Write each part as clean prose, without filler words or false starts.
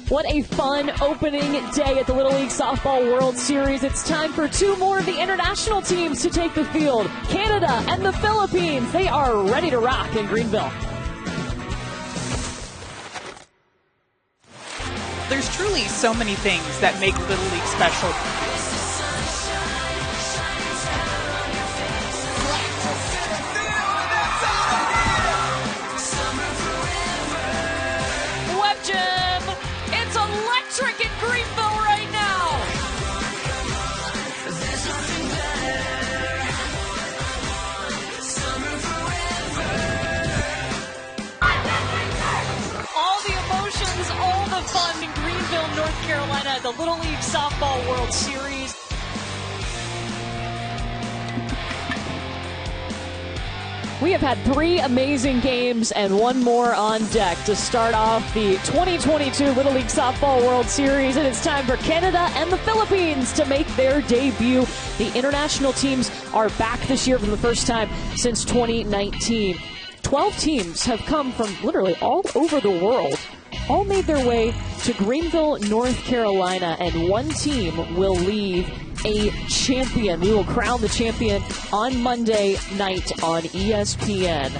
What a fun opening day at the Little League Softball World Series. It's time for two more of the international teams to take the field. Canada and the Philippines. They are ready to rock in Greenville. There's truly so many things that make Little League special. Electric in Greenville right now. All the emotions, all the fun in Greenville, North Carolina, the Little League Softball World Series. We have had 3 amazing games and one more on deck to start off the 2022 Little League Softball World Series, and it's time for Canada and the Philippines to make their debut. The international teams are back this year for the first time since 2019. 12 teams have come from literally all over the world, all made their way to Greenville, North Carolina, and one team will leave a champion. We will crown the champion on Monday night on ESPN.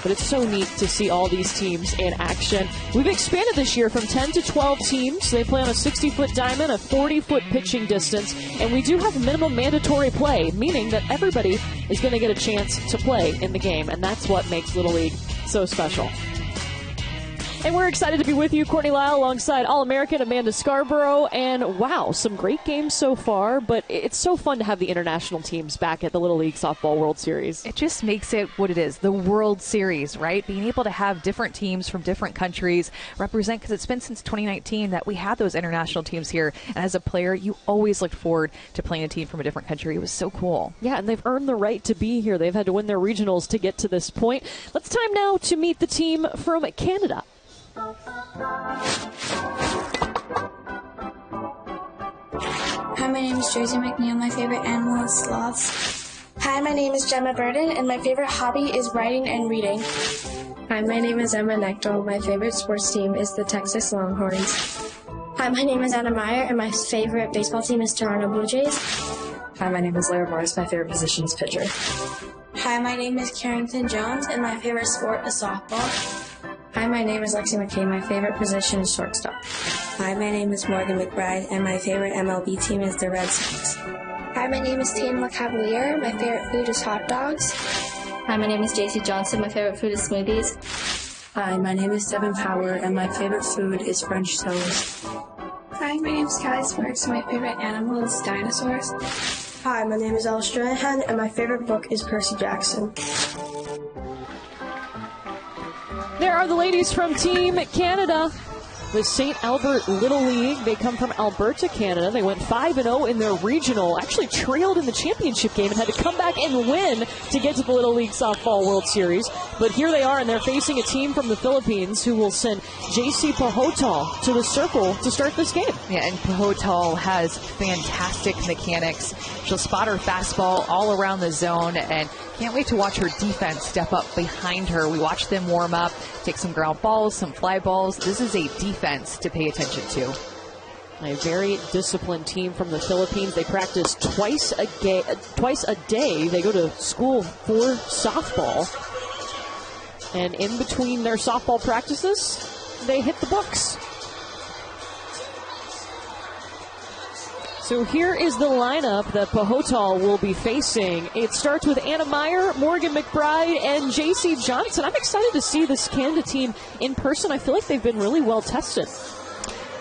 But it's so neat to see all these teams in action. We've expanded this year from 10 to 12 teams. They play on a 60-foot diamond, a 40-foot pitching distance, and we do have minimum mandatory play, meaning that everybody is going to get a chance to play in the game, and that's what makes Little League so special. And we're excited to be with you, Courtney Lyle, alongside All-American Amanda Scarborough. And wow, some great games so far, but it's so fun to have the international teams back at the Little League Softball World Series. It just makes it what it is, the World Series, right? Being able to have different teams from different countries represent, because it's been since 2019 that we had those international teams here. And as a player, you always looked forward to playing a team from a different country. It was so cool. Yeah, and they've earned the right to be here. They've had to win their regionals to get to this point. It's time now to meet the team from Canada. Hi, my name is Josie McNeil. My favorite animal is sloths. Hi, my name is Gemma Burden, and my favorite hobby is writing and reading. Hi, my name is Emma Nechtel. My favorite sports team is the Texas Longhorns. Hi, my name is Anna Meyer, and my favorite baseball team is Toronto Blue Jays. Hi, my name is Lara Morris. My favorite position is pitcher. Hi, my name is Carrington Jones, and my favorite sport is softball. Hi, my name is Lexi McKay. My favorite position is shortstop. Hi, my name is Morgan McBride, and my favorite MLB team is the Red Sox. Hi, my name is Tamla Cavalier. My favorite food is hot dogs. Hi, my name is JC Johnson. My favorite food is smoothies. Hi, my name is Devin Power, and my favorite food is French toast. Hi, my name is Callie Sparks. My favorite animal is dinosaurs. Hi, my name is Ella Stranahan, and my favorite book is Percy Jackson. There are the ladies from Team Canada, the St. Albert Little League. They come from Alberta, Canada. They went 5-0 in their regional, actually trailed in the championship game and had to come back and win to get to the Little League Softball World Series. But here they are, and they're facing a team from the Philippines who will send JC Pahotal to the circle to start this game. Yeah, and Pahotal has fantastic mechanics. She'll spot her fastball all around the zone, and can't wait to watch her defense step up behind her. We watched them warm up, take some ground balls, some fly balls. This is a defense to pay attention to. A very disciplined team from the Philippines. They practice twice a day. They go to school for softball. And in between their softball practices, they hit the books. So here is the lineup that Pahotal will be facing. It starts with Anna Meyer, Morgan McBride, and JC Johnson. I'm excited to see this Canada team in person. I feel like they've been really well tested.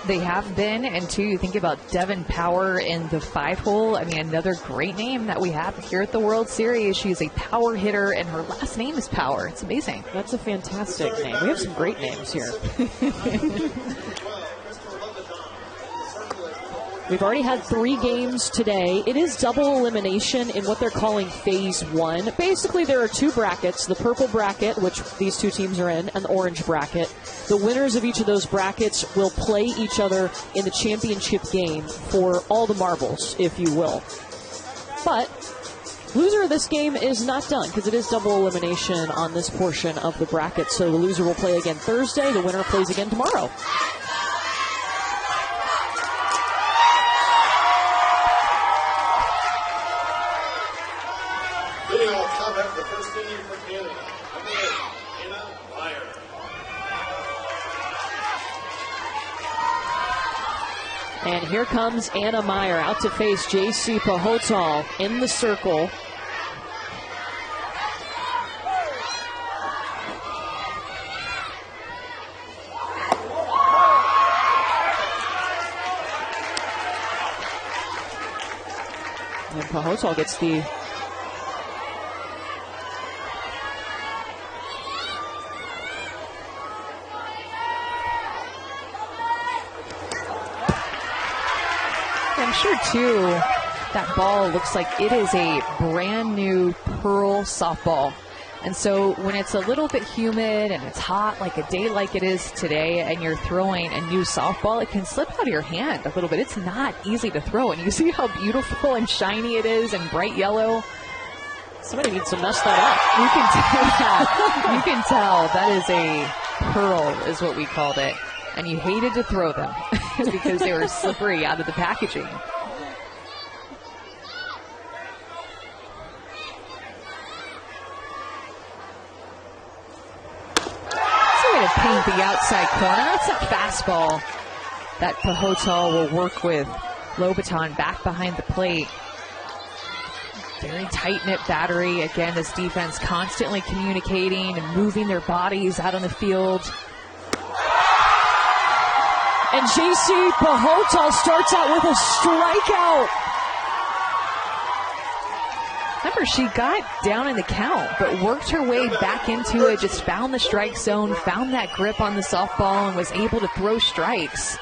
They have been, and too, you think about Devin Power in the 5-hole. I mean, another great name that we have here at the World Series. She's a power hitter, and her last name is Power. It's amazing. That's a fantastic name. We have some great names here. We've already had 3 games today. It is double elimination in what they're calling Phase 1. Basically, there are 2 brackets, the purple bracket, which these 2 teams are in, and the orange bracket. The winners of each of those brackets will play each other in the championship game for all the marbles, if you will. But loser of this game is not done because it is double elimination on this portion of the bracket. So the loser will play again Thursday. The winner plays again tomorrow. And here comes Anna Meyer out to face J.C. Pahotal in the circle. And Pahotal gets the I'm sure, too, that ball looks like it is a brand new pearl softball. And so when it's a little bit humid and it's hot, like a day like it is today, and you're throwing a new softball, it can slip out of your hand a little bit. It's not easy to throw. And you see how beautiful and shiny it is and bright yellow. Somebody needs to mess that up. You can tell that. You can tell that is a pearl, is what we called it. And you hated to throw them because they were slippery out of the packaging. That's a way to paint the outside corner. That's a fastball that Pahotal will work with Lobaton back behind the plate. Very tight-knit battery. Again, this defense constantly communicating and moving their bodies out on the field. And J.C. Pahotal starts out with a strikeout. Remember, she got down in the count, but worked her way back into it, just found the strike zone, found that grip on the softball, and was able to throw strikes.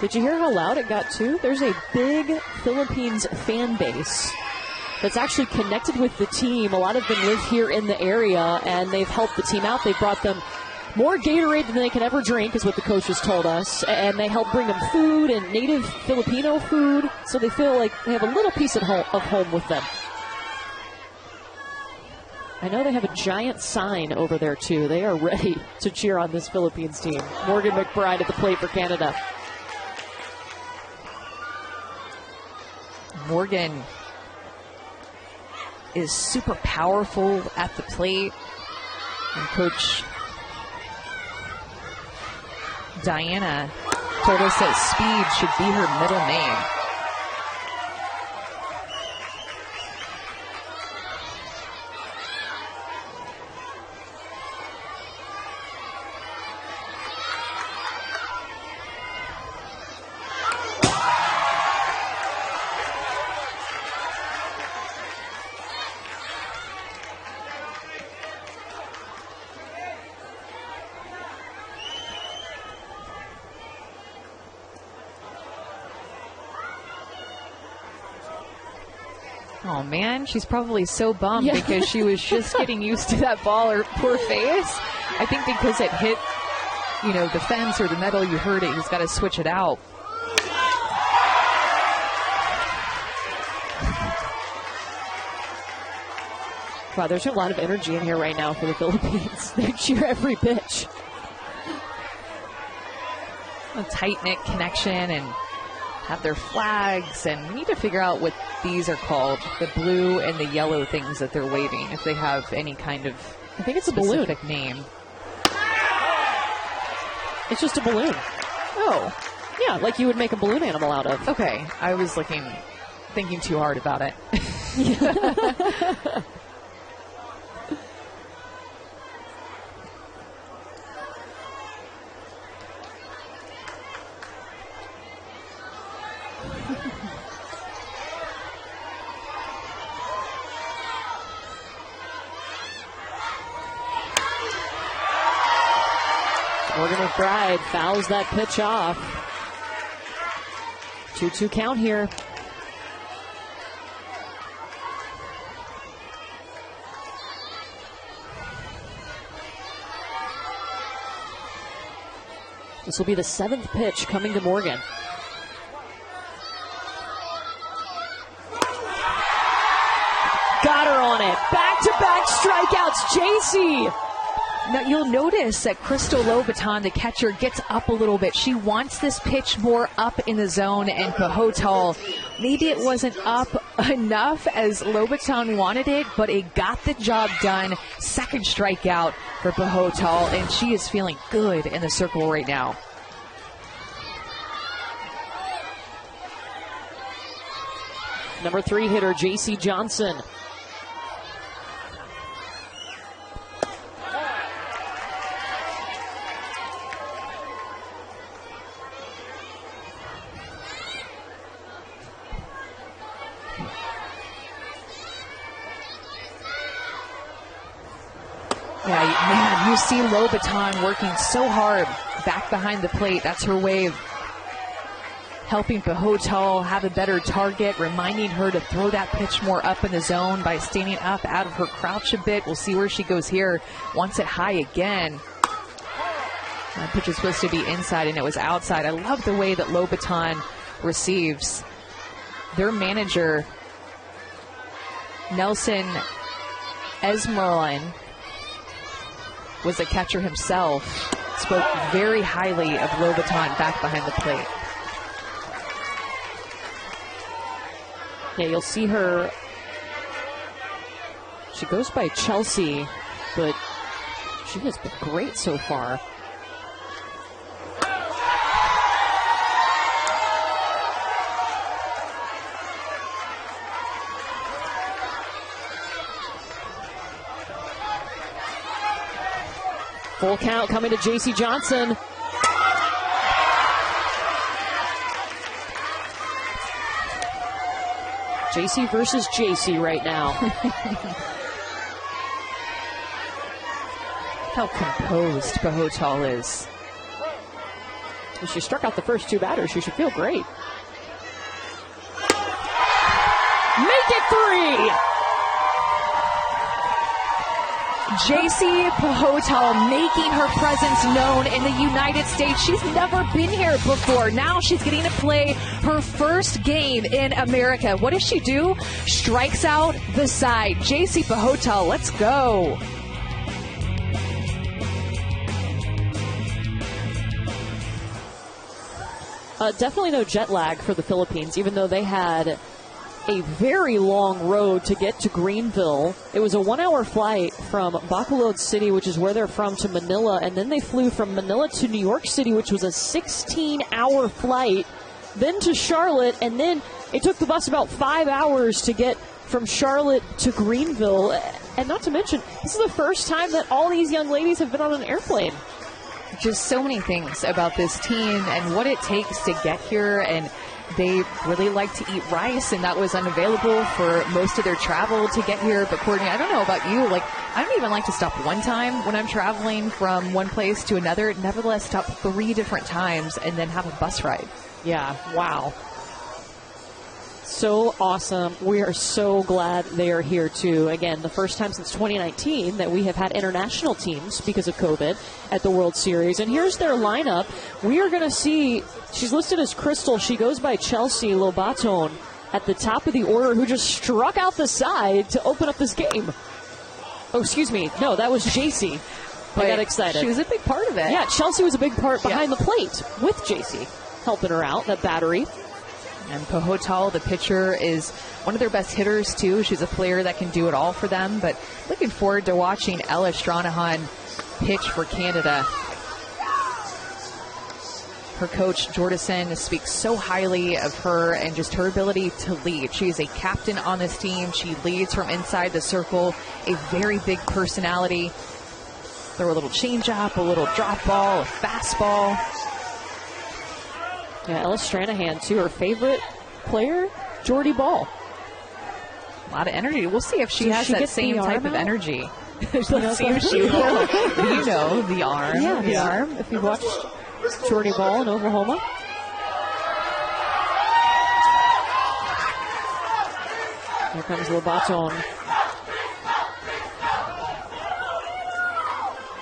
Did you hear how loud it got, too? There's a big Philippines fan base that's actually connected with the team. A lot of them live here in the area, and they've helped the team out. They've brought them more Gatorade than they can ever drink, is what the coaches told us. And they help bring them food and native Filipino food, so they feel like they have a little piece of home with them. I know they have a giant sign over there, too. They are ready to cheer on this Philippines team. Morgan McBride at the plate for Canada. Morgan is super powerful at the plate. And Coach Diana told us that speed should be her middle name. Oh, man, she's probably so bummed because she was just getting used to that ball, her poor face. I think because it hit, the fence or the metal, you heard it. He's got to switch it out. Wow, there's a lot of energy in here right now for the Philippines. They cheer every pitch. A tight-knit connection and have their flags, and we need to figure out what these are called, the blue and the yellow things that they're waving, if they have any kind of I think it's a balloon name. It's just a balloon. Oh. Yeah, like you would make a balloon animal out of. Okay, I was thinking too hard about it. Morgan McBride fouls that pitch off. 2-2 count here. This will be the 7th pitch coming to Morgan. Got her on it. Back-to-back strikeouts. JC Now, you'll notice that Crystal Lobaton, the catcher, gets up a little bit. She wants this pitch more up in the zone, and Pahotal, maybe it wasn't up enough as Lobaton wanted it, but it got the job done. Second strikeout for Pahotal, and she is feeling good in the circle right now. Number 3 hitter, J.C. Johnson. Yeah, man, you see Lobaton working so hard back behind the plate. That's her wave. Helping Pahotal have a better target, reminding her to throw that pitch more up in the zone by standing up out of her crouch a bit. We'll see where she goes here. Wants it high again. That pitch is supposed to be inside, and it was outside. I love the way that Lobaton receives. Their manager, Nelson Esmeralin, was a catcher himself, spoke very highly of Lobaton back behind the plate. Yeah, you'll see her. She goes by Chelsea, but she has been great so far. Full count coming to J.C. Johnson. J.C. versus J.C. right now. How composed Pahotal is. If she struck out the first 2 batters, she should feel great. Make it 3! J.C. Pahotal making her presence known in the United States. She's never been here before. Now she's getting to play her first game in America. What does she do? Strikes out the side. J.C. Pahotal, let's go. Definitely no jet lag for the Philippines, even though they had a very long road to get to Greenville. It was a 1-hour flight from Bacolod City, which is where they're from, to Manila, and then they flew from Manila to New York City, which was a 16-hour flight, then to Charlotte, and then it took the bus about 5 hours to get from Charlotte to Greenville. And not to mention, this is the first time that all these young ladies have been on an airplane. Just so many things about this team and what it takes to get here, and they really like to eat rice, and that was unavailable for most of their travel to get here. But Courtney, I don't know about you, I don't even like to stop one time when I'm traveling from one place to another. Nevertheless, stop 3 different times and then have a bus ride. Yeah, wow. So awesome. We are so glad they are here too. Again, the first time since 2019 that we have had international teams because of COVID at the World Series. And here's their lineup. We are going to see, she's listed as Crystal. She goes by Chelsea Lobaton at the top of the order, who just struck out the side to open up this game. Oh, excuse me. No, that was JC. I got excited. She was a big part of it. Yeah, Chelsea was a big part behind the plate with JC, helping her out, that battery. And Pahotal, the pitcher, is one of their best hitters, too. She's a player that can do it all for them. But looking forward to watching Ella Stranahan pitch for Canada. Her coach, Jordison, speaks so highly of her and just her ability to lead. She is a captain on this team. She leads from inside the circle, a very big personality. Throw a little changeup, a little drop ball, a fastball. Yeah, Ella Stranahan, too. Her favorite player, Jordy Ball. A lot of energy. We'll see if she has that same type of energy. Let's see if she will. The arm. Yeah, the arm. If you watched Jordy Ball in Oklahoma. Here comes Lobaton.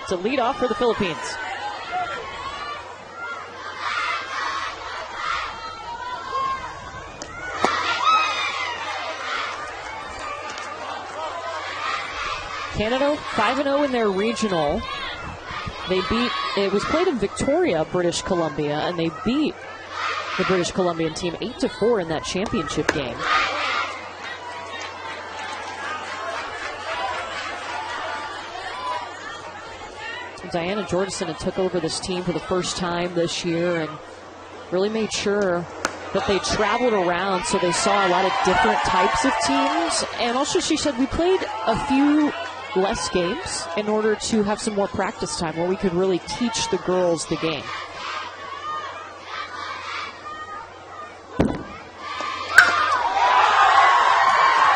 It's a leadoff for the Philippines. Canada 5-0 in their regional. It was played in Victoria, British Columbia, and they beat the British Columbian team 8-4 in that championship game. Diana Jordison had took over this team for the first time this year and really made sure that they traveled around so they saw a lot of different types of teams. And also she said we played a few less games in order to have some more practice time where we could really teach the girls the game.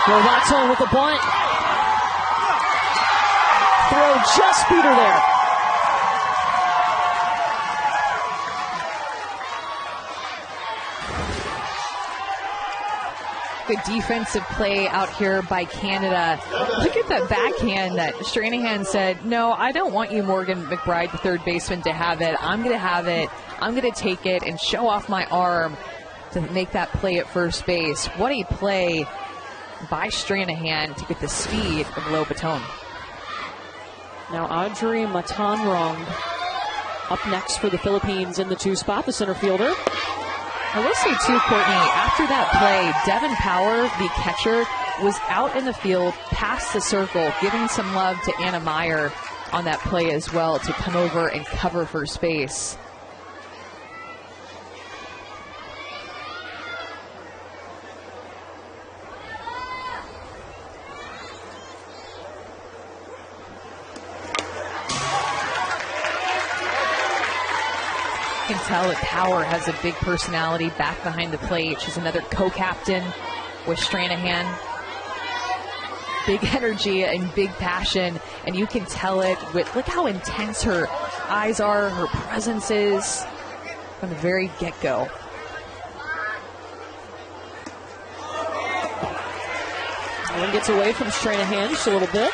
Lovato with the bunt. Throw just beat her there. Good defensive play out here by Canada. Look at that backhand that Stranahan said, no, I don't want you, Morgan McBride, the third baseman, to have it. I'm going to have it. I'm going to take it and show off my arm to make that play at first base. What a play by Stranahan to get the speed of Lobaton. Now Audrey Matanrong up next for the Philippines in the 2 spot, the center fielder. I will say, too, Courtney, after that play, Devin Power, the catcher, was out in the field, past the circle, giving some love to Anna Meyer on that play as well to come over and cover first base. You can tell that Power has a big personality back behind the plate. She's another co-captain with Stranahan. Big energy and big passion, and you can tell it with, look how intense her eyes are, her presence is from the very get-go. One gets away from Stranahan just a little bit.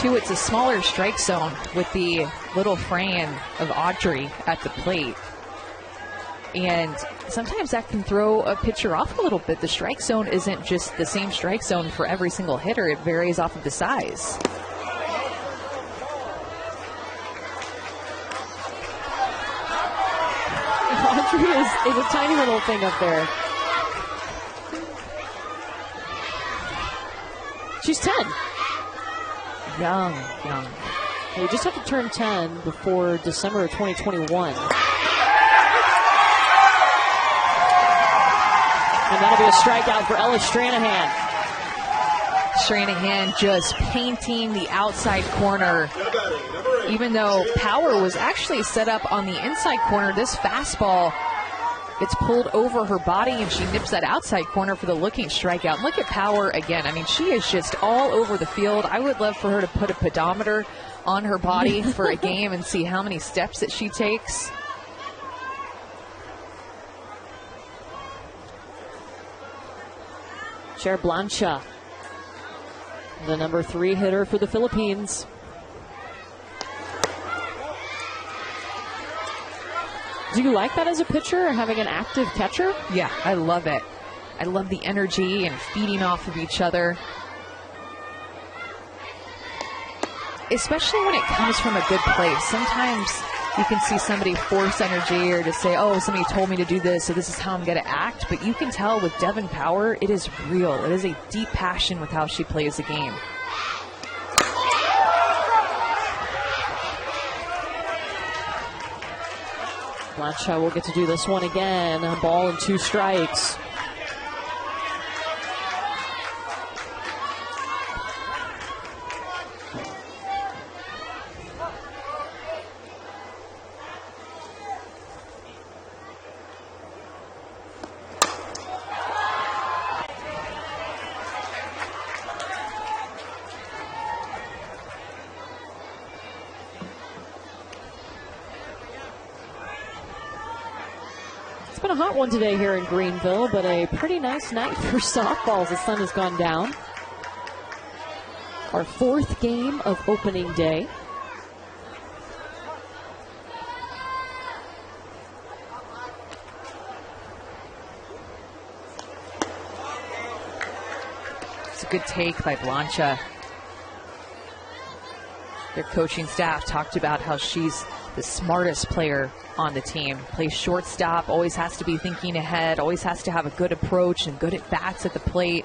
It's a smaller strike zone with the little frame of Audrey at the plate. And sometimes that can throw a pitcher off a little bit. The strike zone isn't just the same strike zone for every single hitter. It varies off of the size. Audrey is a tiny little thing up there. She's 10. Young. You just have to turn 10 before December of 2021. And that'll be a strikeout for Ella Stranahan. Stranahan just painting the outside corner. Even though Power was actually set up on the inside corner, this fastball gets pulled over her body and she nips that outside corner for the looking strikeout. Look at Power again. I mean, she is just all over the field. I would love for her to put a pedometer on her body for a game and see how many steps that she takes. Cher Blancha, the number 3 hitter for the Philippines. Do you like that as a pitcher, having an active catcher? Yeah, I love it. I love the energy and feeding off of each other. Especially when it comes from a good place. Sometimes you can see somebody force energy or to say, oh, somebody told me to do this, so this is how I'm going to act. But you can tell with Devin Power, it is real. It is a deep passion with how she plays the game. Blancha will get to do this one again. A ball and 2 strikes. It's been a hot one today here in Greenville, but a pretty nice night for softball as the sun has gone down. Our 4th game of opening day. a good take by Blancha. Their coaching staff talked about how she's the smartest player on the team. Plays shortstop, always has to be thinking ahead, always has to have a good approach and good at bats at the plate.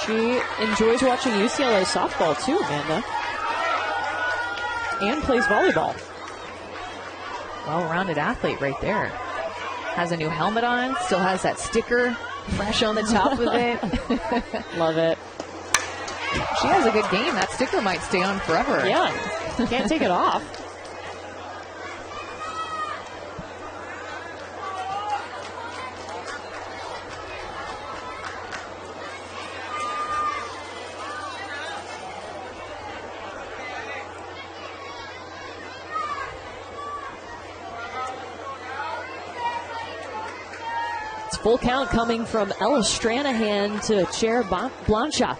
She enjoys watching UCLA softball too, Amanda. And plays volleyball. Well-rounded athlete right there. Has a new helmet on, still has that sticker fresh on the top of it. Love it. She has a good game. That sticker might stay on forever. Yeah, can't take it off. Full count coming from Ella Stranahan to Chair Blancha.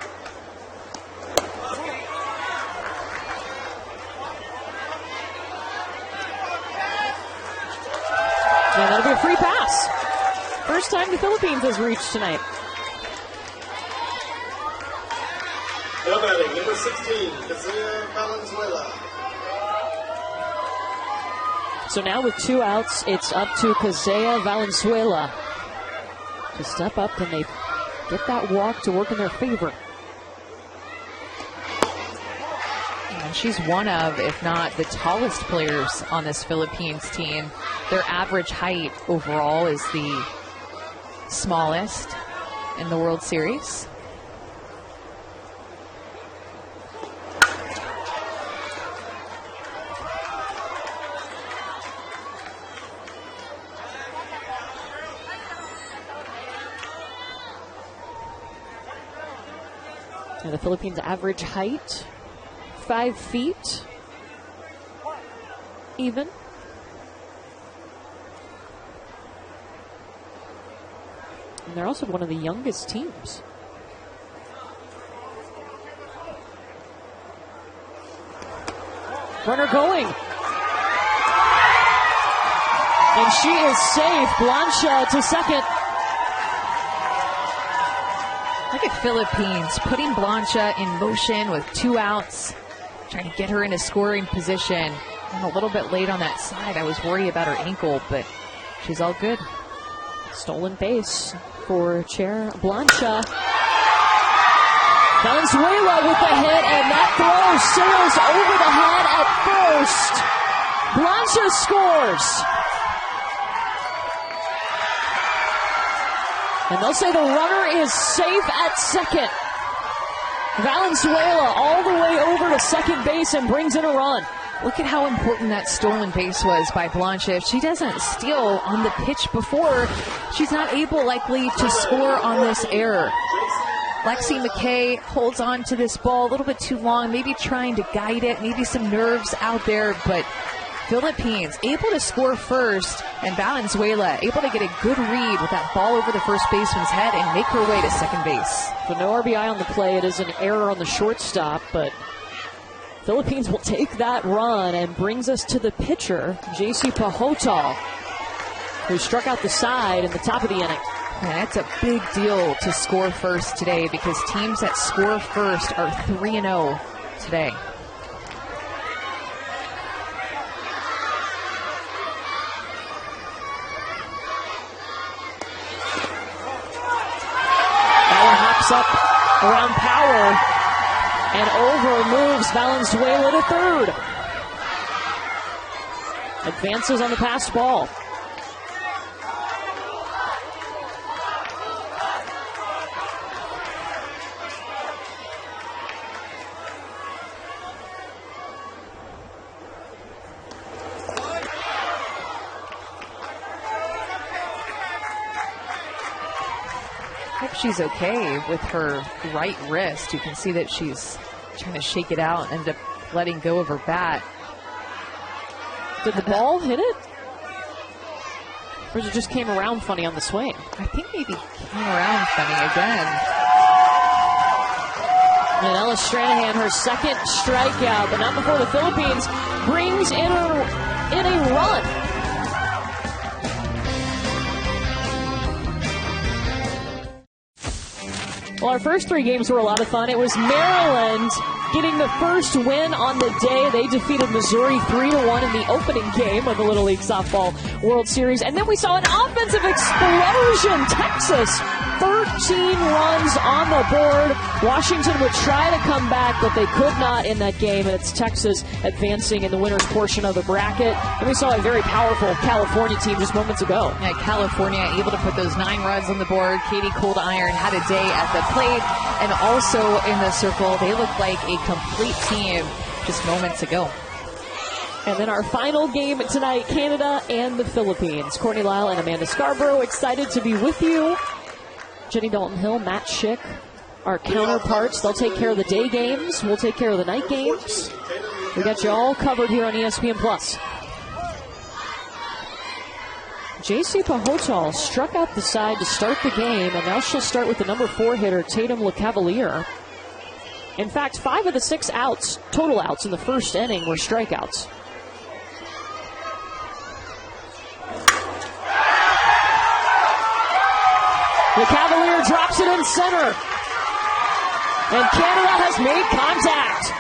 And that'll be a free pass. First time the Philippines has reached tonight. Now batting, number 16, Kazia Valenzuela. So now with 2 outs, it's up to Kazia Valenzuela to step up. Can they get that walk to work in their favor? And she's one of, if not the tallest players on this Philippines team. Their average height overall is the smallest in the World Series. And the Philippines' average height, 5 feet, even. And they're also one of the youngest teams. Runner going. And she is safe. Blancha to second. Look at Philippines putting Blancha in motion with 2 outs, trying to get her in a scoring position. And a little bit late on that side. I was worried about her ankle, but she's all good. Stolen base for Chair Blancha. Valenzuela with the hit, and that throw sails over the head at first. Blancha scores. And they'll say the runner is safe at second. Valenzuela all the way over to second base and brings in a run. Look at how important that stolen base was by Blancha. If she doesn't steal on the pitch before, she's not able likely to score on this error. Lexi McKay holds on to this ball a little bit too long, maybe trying to guide it, maybe some nerves out there, but Philippines able to score first, and Valenzuela able to get a good read with that ball over the first baseman's head and make her way to second base. So no RBI on the play. It is an error on the shortstop, but Philippines will take that run and brings us to the pitcher, JC Pahotal, who struck out the side in the top of the inning. And it's a big deal to score first today because teams that score first are 3-0 today. Up around Power and over moves Valenzuela to third. Advances on the passed ball. Hope she's okay with her right wrist. You can see that she's trying to shake it out and ended up letting go of her bat. Did the ball hit it? Or it just came around funny on the swing? I think maybe came around funny again. And Ella Stranahan, her second strikeout, but not before the Philippines brings in a run. Well, our first 3 games were a lot of fun. It was Maryland getting the first win on the day. They defeated Missouri 3-1 in the opening game of the Little League Softball World Series. And then we saw an offensive explosion. Texas, 13 runs on the board. Washington would try to come back, but they could not in that game. And it's Texas advancing in the winner's portion of the bracket. And we saw a very powerful California team just moments ago. Yeah, California able to put those 9 runs on the board. Katie Cold Iron had a day at the plate, and also in the circle. They look like a complete team just moments ago. And then our final game tonight, Canada and the Philippines. Courtney Lyle and Amanda Scarborough excited to be with you. Jenny Dalton-Hill, Matt Schick, our counterparts. They'll take care of the day games. We'll take care of the night games. We got you all covered here on ESPN+. JC Pahotal struck out the side to start the game, and now she'll start with the number 4 hitter, Tatum LeCavalier. In fact, 5 of the 6 outs, total outs in the first inning, were strikeouts. LeCavalier drops it in center, and Canada has made contact.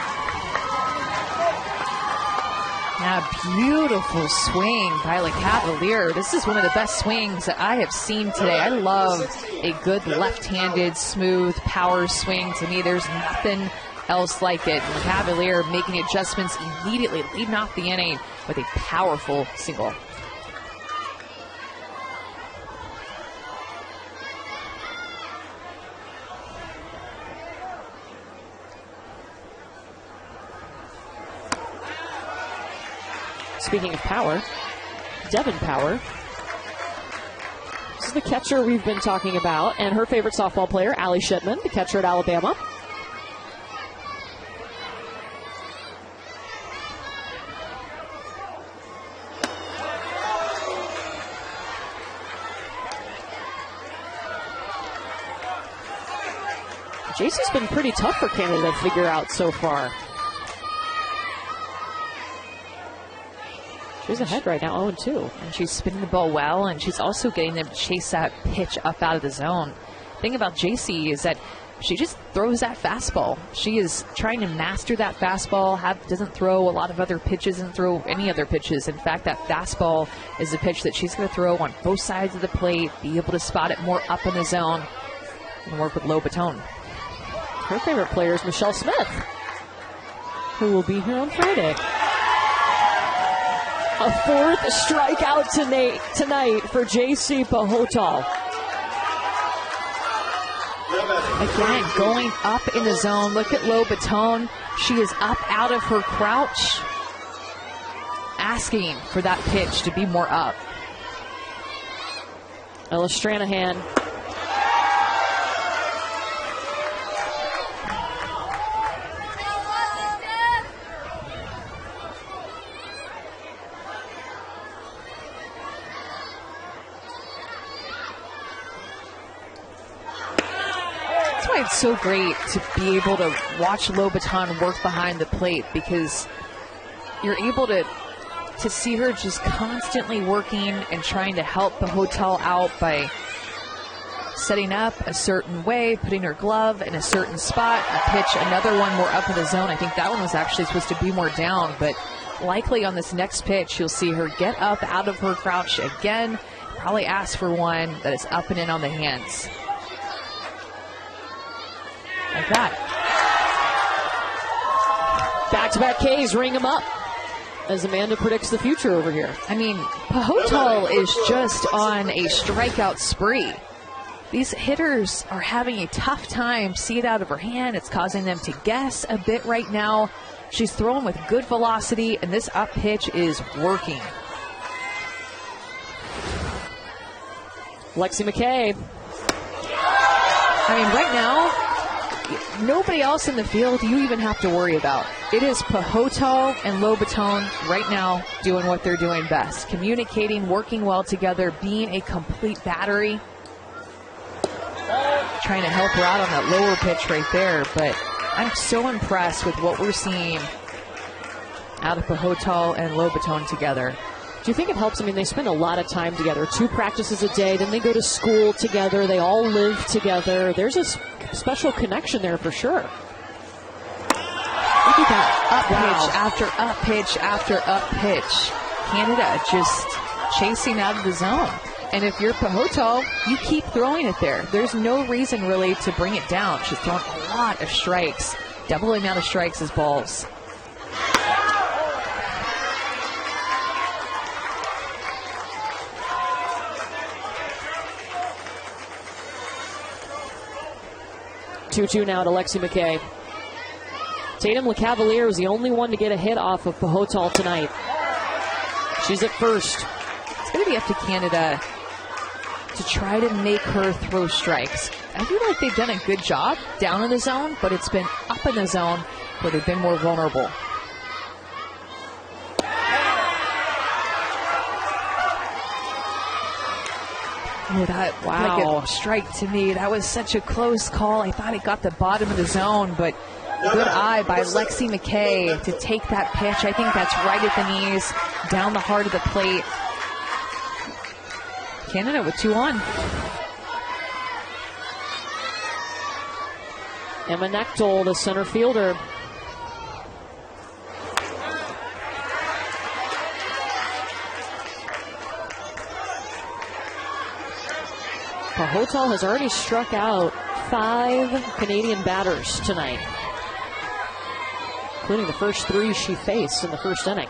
Yeah, beautiful swing by LeCavalier. This is one of the best swings that I have seen today. I love a good left-handed, smooth power swing. To me, there's nothing else like it. LeCavalier making adjustments immediately, leading off the inning with a powerful single. Speaking of power, Devin Power. This is the catcher we've been talking about, and her favorite softball player, Allie Shipman, the catcher at Alabama. JC's been pretty tough for Canada to figure out so far. She's ahead right now, 0-2. And she's spinning the ball well, and she's also getting them to chase that pitch up out of the zone. The thing about JC is that she just throws that fastball. She is trying to master that fastball, doesn't throw a lot of other pitches, doesn't throw any other pitches. In fact, that fastball is a pitch that she's going to throw on both sides of the plate, be able to spot it more up in the zone, and work with low baton. Her favorite player is Michelle Smith, who will be here on Friday. A 4th strikeout tonight for JC Pahotal. Again, going up in the zone. Look at low baton. She is up out of her crouch, asking for that pitch to be more up. Ella Stranahan. It's so great to be able to watch low baton work behind the plate, because you're able to see her just constantly working and trying to help the hotel out by setting up a certain way, putting her glove in a certain spot, a pitch, another one more up in the zone. I think that one was actually supposed to be more down, but likely on this next pitch, you'll see her get up out of her crouch again, probably ask for one that is up and in on the hands. Like that. Back-to-back Ks, ring them up, as Amanda predicts the future over here. I mean, Pahotal is just on a strikeout spree. These hitters are having a tough time. See it out of her hand. It's causing them to guess a bit right now. She's throwing with good velocity, and this up pitch is working. Lexi McKay. I mean, right now, nobody else in the field you even have to worry about. It is Pahotal and low baton right now doing what they're doing best. Communicating, working well together, being a complete battery. Trying to help her out on that lower pitch right there, but I'm so impressed with what we're seeing out of Pahotal and low baton together. Do you think it helps? I mean, they spend a lot of time together, 2 practices a day, then they go to school together, they all live together. There's a special connection there for sure. Look at that. Up pitch after up pitch after up pitch. Canada just chasing out of the zone. And if you're Pahotol, you keep throwing it there. There's no reason really to bring it down. She's throwing a lot of strikes. Double the amount of strikes as balls. Two now to Lexi McKay. Tatum LeCavalier was the only one to get a hit off of Pahotol tonight. She's at first. It's going to be up to Canada to try to make her throw strikes. I feel like they've done a good job down in the zone, but it's been up in the zone where they've been more vulnerable. Oh, that like a strike to me. That was such a close call. I thought it got the bottom of the zone, but good eye by Lexi McKay to take that pitch. I think that's right at the knees, down the heart of the plate. Canada with 2 on. Emma Nechtel, the center fielder. Pahotol has already struck out 5 Canadian batters tonight, including the first 3 she faced in the first inning.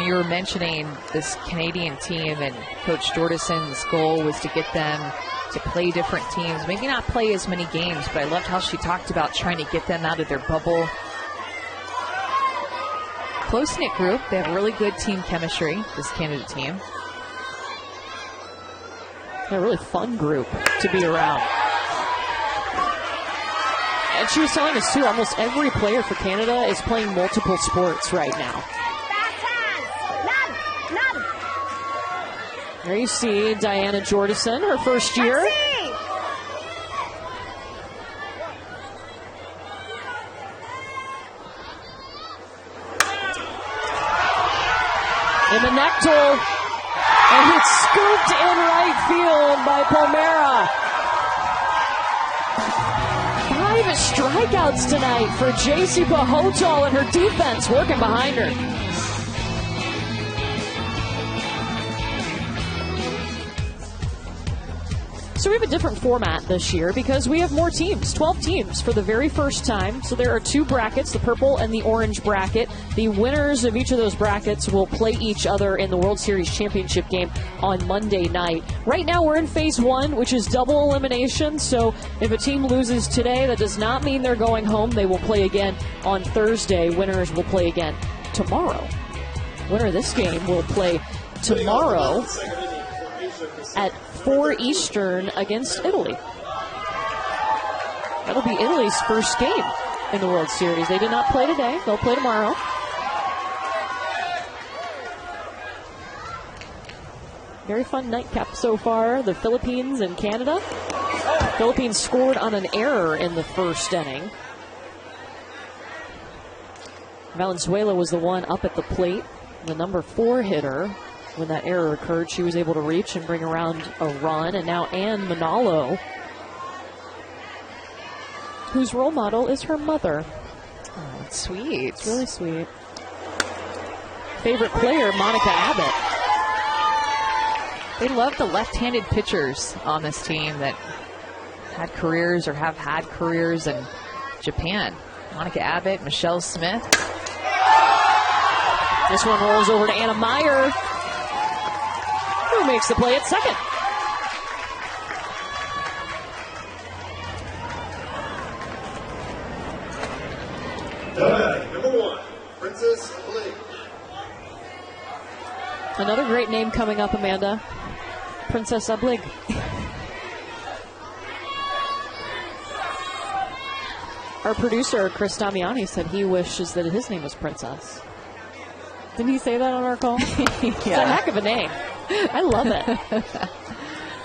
You were mentioning this Canadian team, and Coach Jordison's goal was to get them to play different teams, maybe not play as many games, but I loved how she talked about trying to get them out of their bubble. Close-knit group. They have really good team chemistry, this Canada team. A really fun group to be around. And she was telling us, too, almost every player for Canada is playing multiple sports right now. There you see Diana Jordison, her first year. Emma Nechtel, and it's scooped in right field by Palmera. 5 strikeouts tonight for JC Pahotol, and her defense working behind her. So we have a different format this year because we have more teams, 12 teams for the very first time. So there are 2 brackets, the purple and the orange bracket. The winners of each of those brackets will play each other in the World Series championship game on Monday night. Right now we're in phase 1, which is double elimination. So if a team loses today, that does not mean they're going home. They will play again on Thursday. Winners will play again tomorrow. Winner of this game will play tomorrow at 4 Eastern against Italy. That'll be Italy's first game in the World Series. They did not play today. They'll play tomorrow. Very fun nightcap so far. The Philippines and Canada. Philippines scored on an error in the first inning. Valenzuela was the one up at the plate, the number 4 hitter. When that error occurred, she was able to reach and bring around a run. And now Ann Manalo, whose role model is her mother. Oh, it's sweet. It's really sweet. Favorite player, Monica Abbott. They love the left-handed pitchers on this team that had careers or have had careers in Japan. Monica Abbott, Michelle Smith. This one rolls over to Anna Meyer, who makes the play at second. Number 1, Princess Blake. Another great name coming up, Amanda. Princess Ablig. Our producer, Chris Damiani, said he wishes that his name was Princess. Didn't he say that on our call? It's a heck of a name. I love it.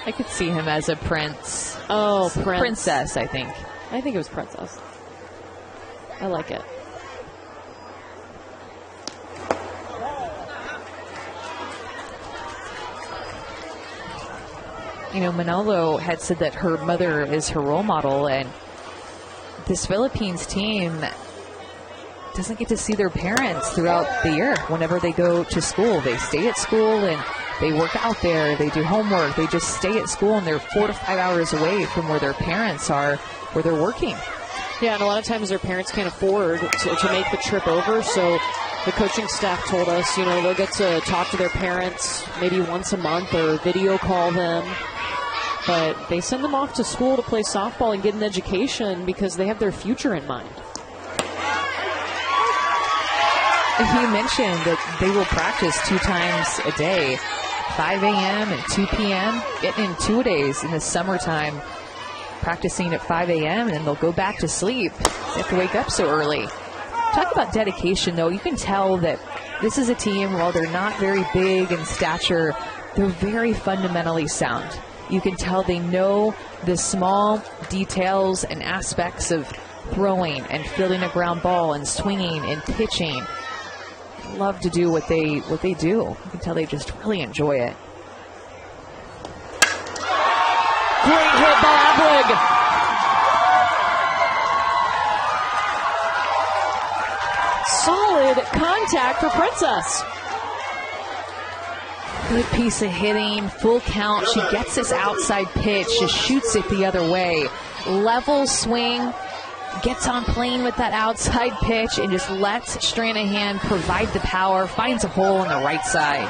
I could see him as a prince. Oh, Princess, I think. I think it was Princess. I like it. You know, Manolo had said that her mother is her role model, and this Philippines team doesn't get to see their parents throughout the year. Whenever they go to school, they stay at school and they work out there, they do homework, they just stay at school, and they're 4 to 5 hours away from where their parents are, where they're working. Yeah, and a lot of times their parents can't afford to make the trip over, so the coaching staff told us, you know, they'll get to talk to their parents maybe once a month or video call them. But they send them off to school to play softball and get an education because they have their future in mind. He mentioned that they will practice 2 times a day, 5 a.m. and 2 p.m., getting in 2-a-days in the summertime, practicing at 5 a.m., and then they'll go back to sleep. They have to wake up so early. Talk about dedication, though. You can tell that this is a team, while they're not very big in stature, they're very fundamentally sound. You can tell they know the small details and aspects of throwing and fielding a ground ball and swinging and pitching. Love to do what they do. You can tell they just really enjoy it. Great hit by Ablig. Solid contact for Princess. Good piece of hitting, full count. She gets this outside pitch, just shoots it the other way. Level swing, gets on plane with that outside pitch, and just lets Stranahan provide the power, finds a hole on the right side.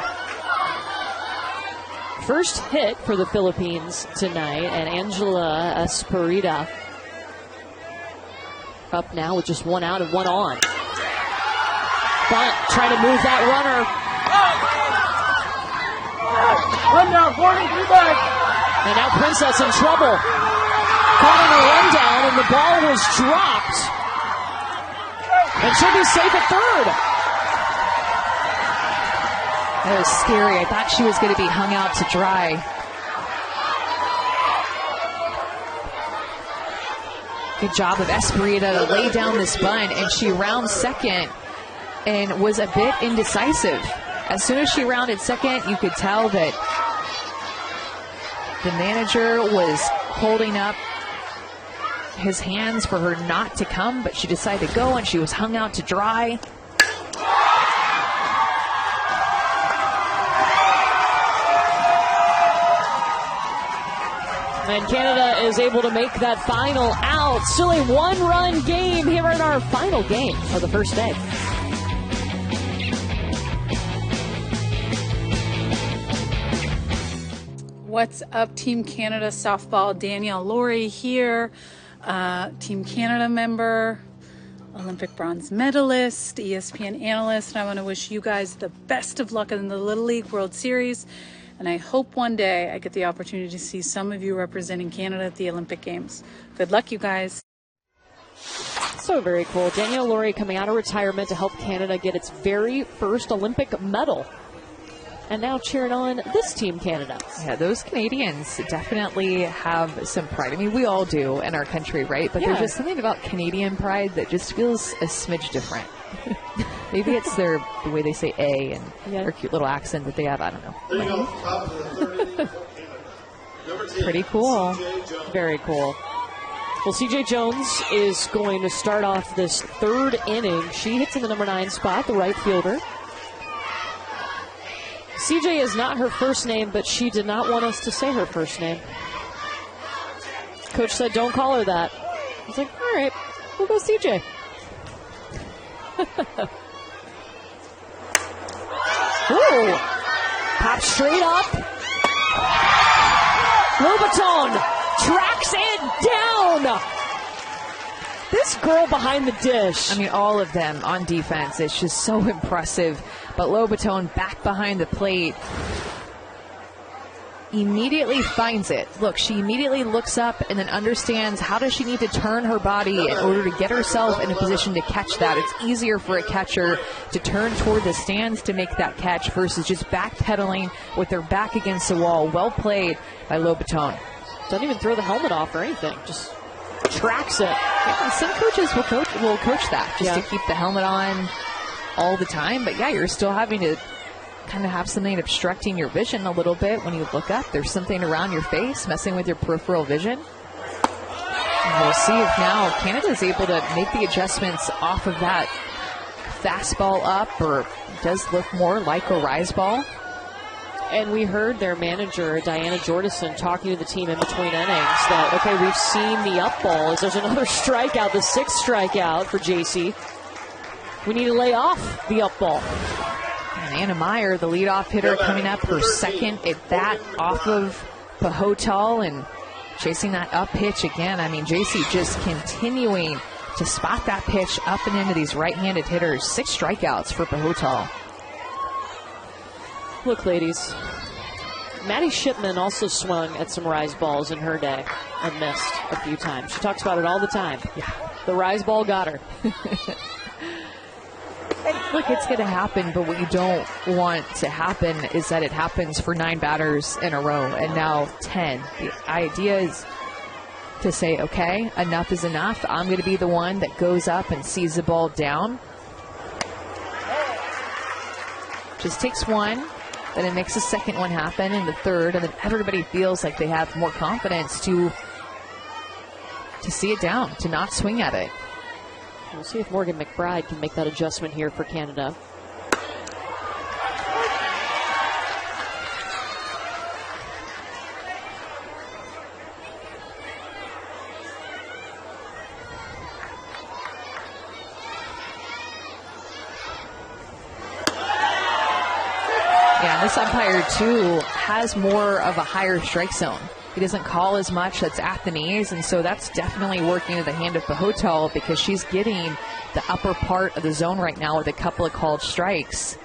First hit for the Philippines tonight, and Angela Esperita up now with just 1 out and 1 on. Bunt, trying to move that runner. Run down, 43 back. And now Princess in trouble. Calling a run down, and the ball was dropped. And she'll be safe at third. That was scary. I thought she was going to be hung out to dry. Good job of Esperita to lay down this bunt, and she rounds second and was a bit indecisive. As soon as she rounded second, you could tell that the manager was holding up his hands for her not to come, but she decided to go, and she was hung out to dry. And Canada is able to make that final out. Still a 1-run game here in our final game of the first day. What's up, Team Canada softball? Danielle Laurie here, Team Canada member, Olympic bronze medalist, ESPN analyst, and I want to wish you guys the best of luck in the Little League World Series, and I hope one day I get the opportunity to see some of you representing Canada at the Olympic Games. Good luck, you guys. So very cool. Danielle Laurie coming out of retirement to help Canada get its very first Olympic medal. And now cheering on this Team Canada. Yeah, those Canadians definitely have some pride. I mean, we all do in our country, right? But there's just something about Canadian pride that just feels a smidge different. Maybe it's the way they say A and their cute little accent that they have. I don't know. Pretty cool. Very cool. Well, CJ Jones is going to start off this third inning. She hits in the number 9 spot, the right fielder. CJ is not her first name, but she did not want us to say her first name. Coach said, don't call her that. I was like, all right, we'll go CJ. Ooh, pop straight up. Lobaton tracks it down. This girl behind the dish. I mean, all of them on defense. It's just so impressive. But Lobaton back behind the plate. immediately finds it. Look, she immediately looks up and then understands how does she need to turn her body in order to get herself in a position to catch that. It's easier for a catcher to turn toward the stands to make that catch versus just backpedaling with their back against the wall. Well played by Lobaton. Doesn't even throw the helmet off or anything. Just tracks it. Yeah, some coaches will coach that just to keep the helmet on all the time. But yeah, you're still having to kind of have something obstructing your vision a little bit when you look up. There's something around your face messing with your peripheral vision. And we'll see if now Canada is able to make the adjustments off of that fastball up, or it does look more like a rise ball. And we heard their manager, Diana Jordison, talking to the team in between innings that, okay, we've seen the up ball. As there's another strikeout, the 6th strikeout for JC. We need to lay off the up ball. And Anna Meyer, the leadoff hitter, coming up her second at bat off of Pahotal and chasing that up pitch again. I mean, JC just continuing to spot that pitch up and into these right-handed hitters. 6 strikeouts for Pahotal. Look, ladies, Maddie Shipman also swung at some rise balls in her day and missed a few times. She talks about it all the time. Yeah, the rise ball got her. And look, it's going to happen, but what you don't want to happen is that it happens for 9 batters in a row and now 10. The idea is to say, okay, enough is enough. I'm going to be the one that goes up and sees the ball down. Just takes one. Then it makes the second one happen and the third, and then everybody feels like they have more confidence to see it down, to not swing at it. We'll see if Morgan McBride can make that adjustment here for Canada. This umpire, too, has more of a higher strike zone. He doesn't call as much that's at the knees, and so that's definitely working to the hand of Pahotal because she's getting the upper part of the zone right now with a couple of called strikes.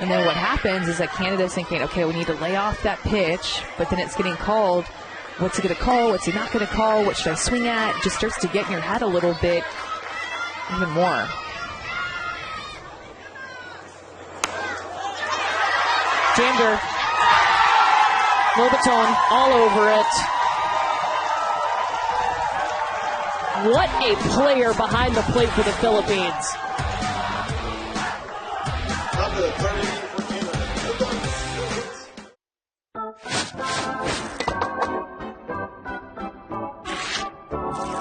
And then what happens is that Canada's thinking, okay, we need to lay off that pitch, but then it's getting called. What's he going to call? What's he not going to call? What should I swing at? It just starts to get in your head a little bit even more. Jammed her. Lobaton all over it. What a player behind the plate for the Philippines.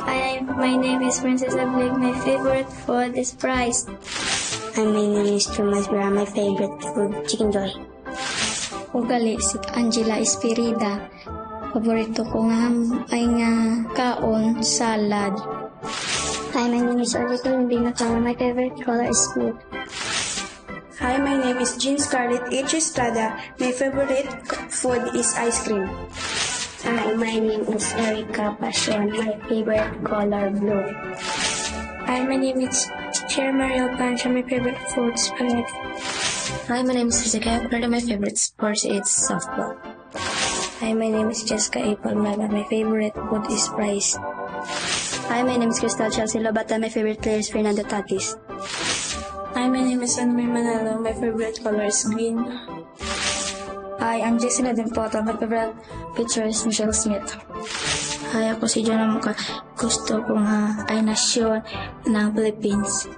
Hi, my name is Princess Ablig. My favorite food is rice. Hi, my name is Thomas Bra. My favorite food, chicken joy. Ugali si Angela Espirida. Paborito ko nga ay nga kaon, salad. Hi, my name is Orlito Binatama. My favorite color is blue. Hi, my name is Jean Scarlett H. Estrada. My favorite food is ice cream. Hi, my name is Erica Passion. My favorite color blue. Hi, my name is Cher Mariel Pancha. My favorite food is spaghetti. Hi, my name is Jessica. One of my favorite sports is softball. Hi, my name is Jessica A. Palmada. My favorite food is rice. Hi, my name is Crystal Chelsea Lobata. My favorite player is Fernando Tatis. Hi, my name is Anne Manalo. My favorite color is green. Hi, I'm Jason Adempoto. My favorite pitcher is Michelle Smith. Hi, ako si Jonah Muka. Gusto ko nga ay nasyon ng Philippines.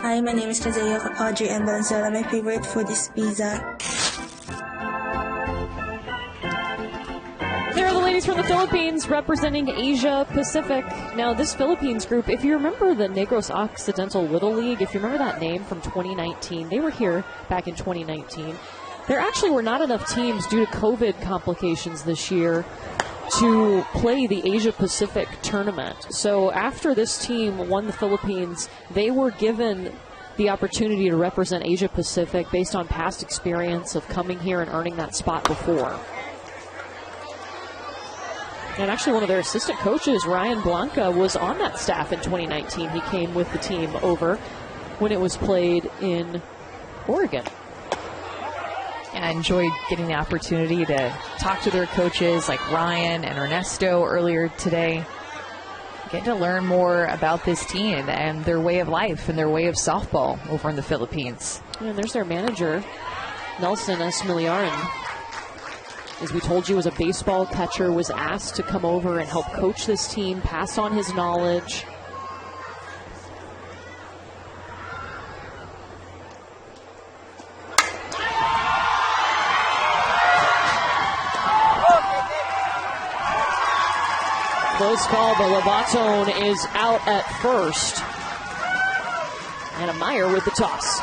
Hi, my name is Kazaya Audrey and Valenzuela. My favorite food is pizza. There are the ladies from the Philippines representing Asia Pacific. Now, this Philippines group, if you remember the Negros Occidental Little League, if you remember that name from 2019, they were here back in 2019. There actually were not enough teams due to COVID complications this year to play the Asia Pacific tournament. So after this team won the Philippines, they were given the opportunity to represent Asia Pacific based on past experience of coming here and earning that spot before. And actually one of their assistant coaches, Ryan Blanca, was on that staff in 2019. He came with the team over when it was played in Oregon. And I enjoyed getting the opportunity to talk to their coaches like Ryan and Ernesto earlier today. Get to learn more about this team and their way of life and their way of softball over in the Philippines. And there's their manager, Nelson Esmiliaran. As we told you, as a baseball catcher, was asked to come over and help coach this team, pass on his knowledge. Close call, but Lobatone is out at first. And Meyer with the toss.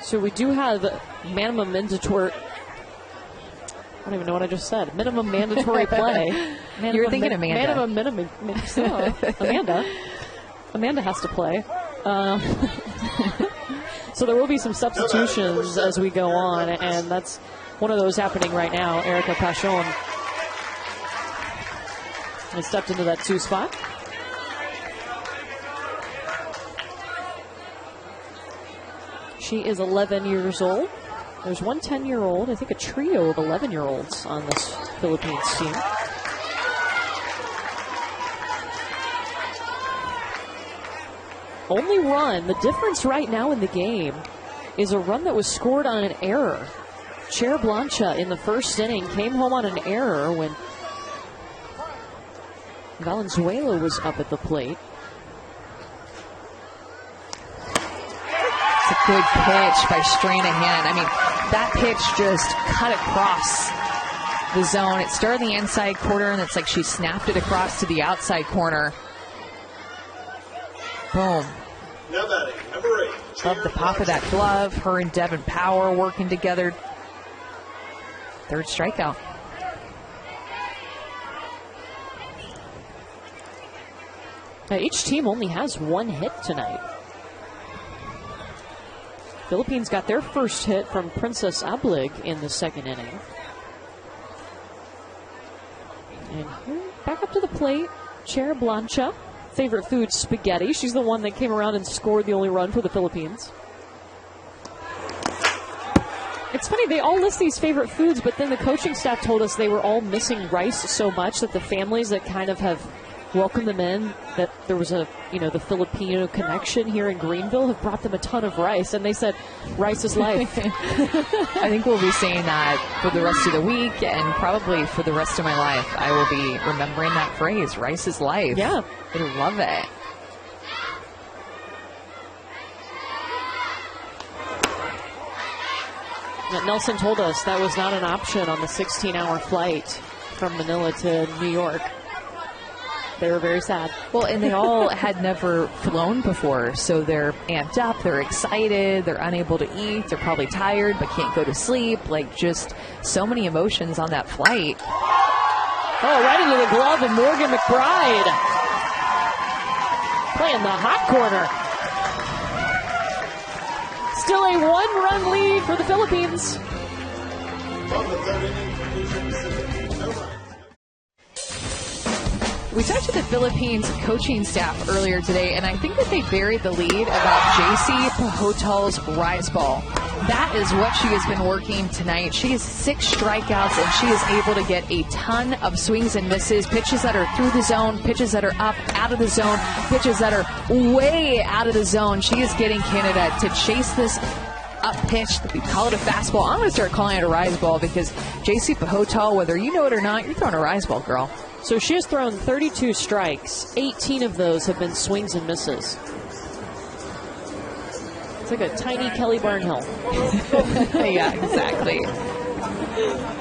So we do have minimum mandatory. I don't even know what I just said. Minimum mandatory play. You were thinking Amanda. Minimum. Amanda has to play. So there will be some substitutions as we go on, and that's one of those happening right now. Erica Pachon has stepped into that 2 spot. She is 11 years old. There's one 10-year-old, I think a trio of 11-year-olds on this Philippines team. Only run, the difference right now in the game is a run that was scored on an error. Cher Blancha in the first inning came home on an error when Valenzuela was up at the plate. It's a good pitch by Stranahan. I mean, that pitch just cut across the zone. It started in the inside corner, and it's like she snapped it across to the outside corner. Boom. Now batting, number 8. Love the pop of that glove. Her and Devin Power working together. Third strikeout. Now, each team only has one hit tonight. Philippines got their first hit from Princess Ablig in the second inning. And back up to the plate, Cher Blancha. Favorite food, spaghetti. She's the one that came around and scored the only run for the Philippines. It's funny, they all list these favorite foods, but then the coaching staff told us they were all missing rice so much that the families that kind of have welcomed them in, that there was a, the Filipino connection here in Greenville, have brought them a ton of rice, and they said, rice is life. I think we'll be saying that for the rest of the week and probably for the rest of my life. I will be remembering that phrase, rice is life. Yeah. I love it. Nelson told us that was not an option on the 16-hour flight from Manila to New York. They were very sad. Well, and they all had never flown before, so they're amped up, they're excited, they're unable to eat, they're probably tired but can't go to sleep. Like, just so many emotions on that flight. Oh, right into the glove of Morgan McBride. Playing the hot corner. Still a 1-run lead for the Philippines. We talked to the Philippines coaching staff earlier today, and I think that they buried the lead about JC Pahotal's rise ball. That is what she has been working tonight. She has 6 strikeouts, and she is able to get a ton of swings and misses, pitches that are through the zone, pitches that are up, out of the zone, pitches that are way out of the zone. She is getting Canada to chase this up pitch. We call it a fastball. I'm going to start calling it a rise ball because JC Pahotal, whether you know it or not, you're throwing a rise ball, girl. So she has thrown 32 strikes. 18 of those have been swings and misses. It's like a tiny Kelly Barnhill. Yeah, exactly.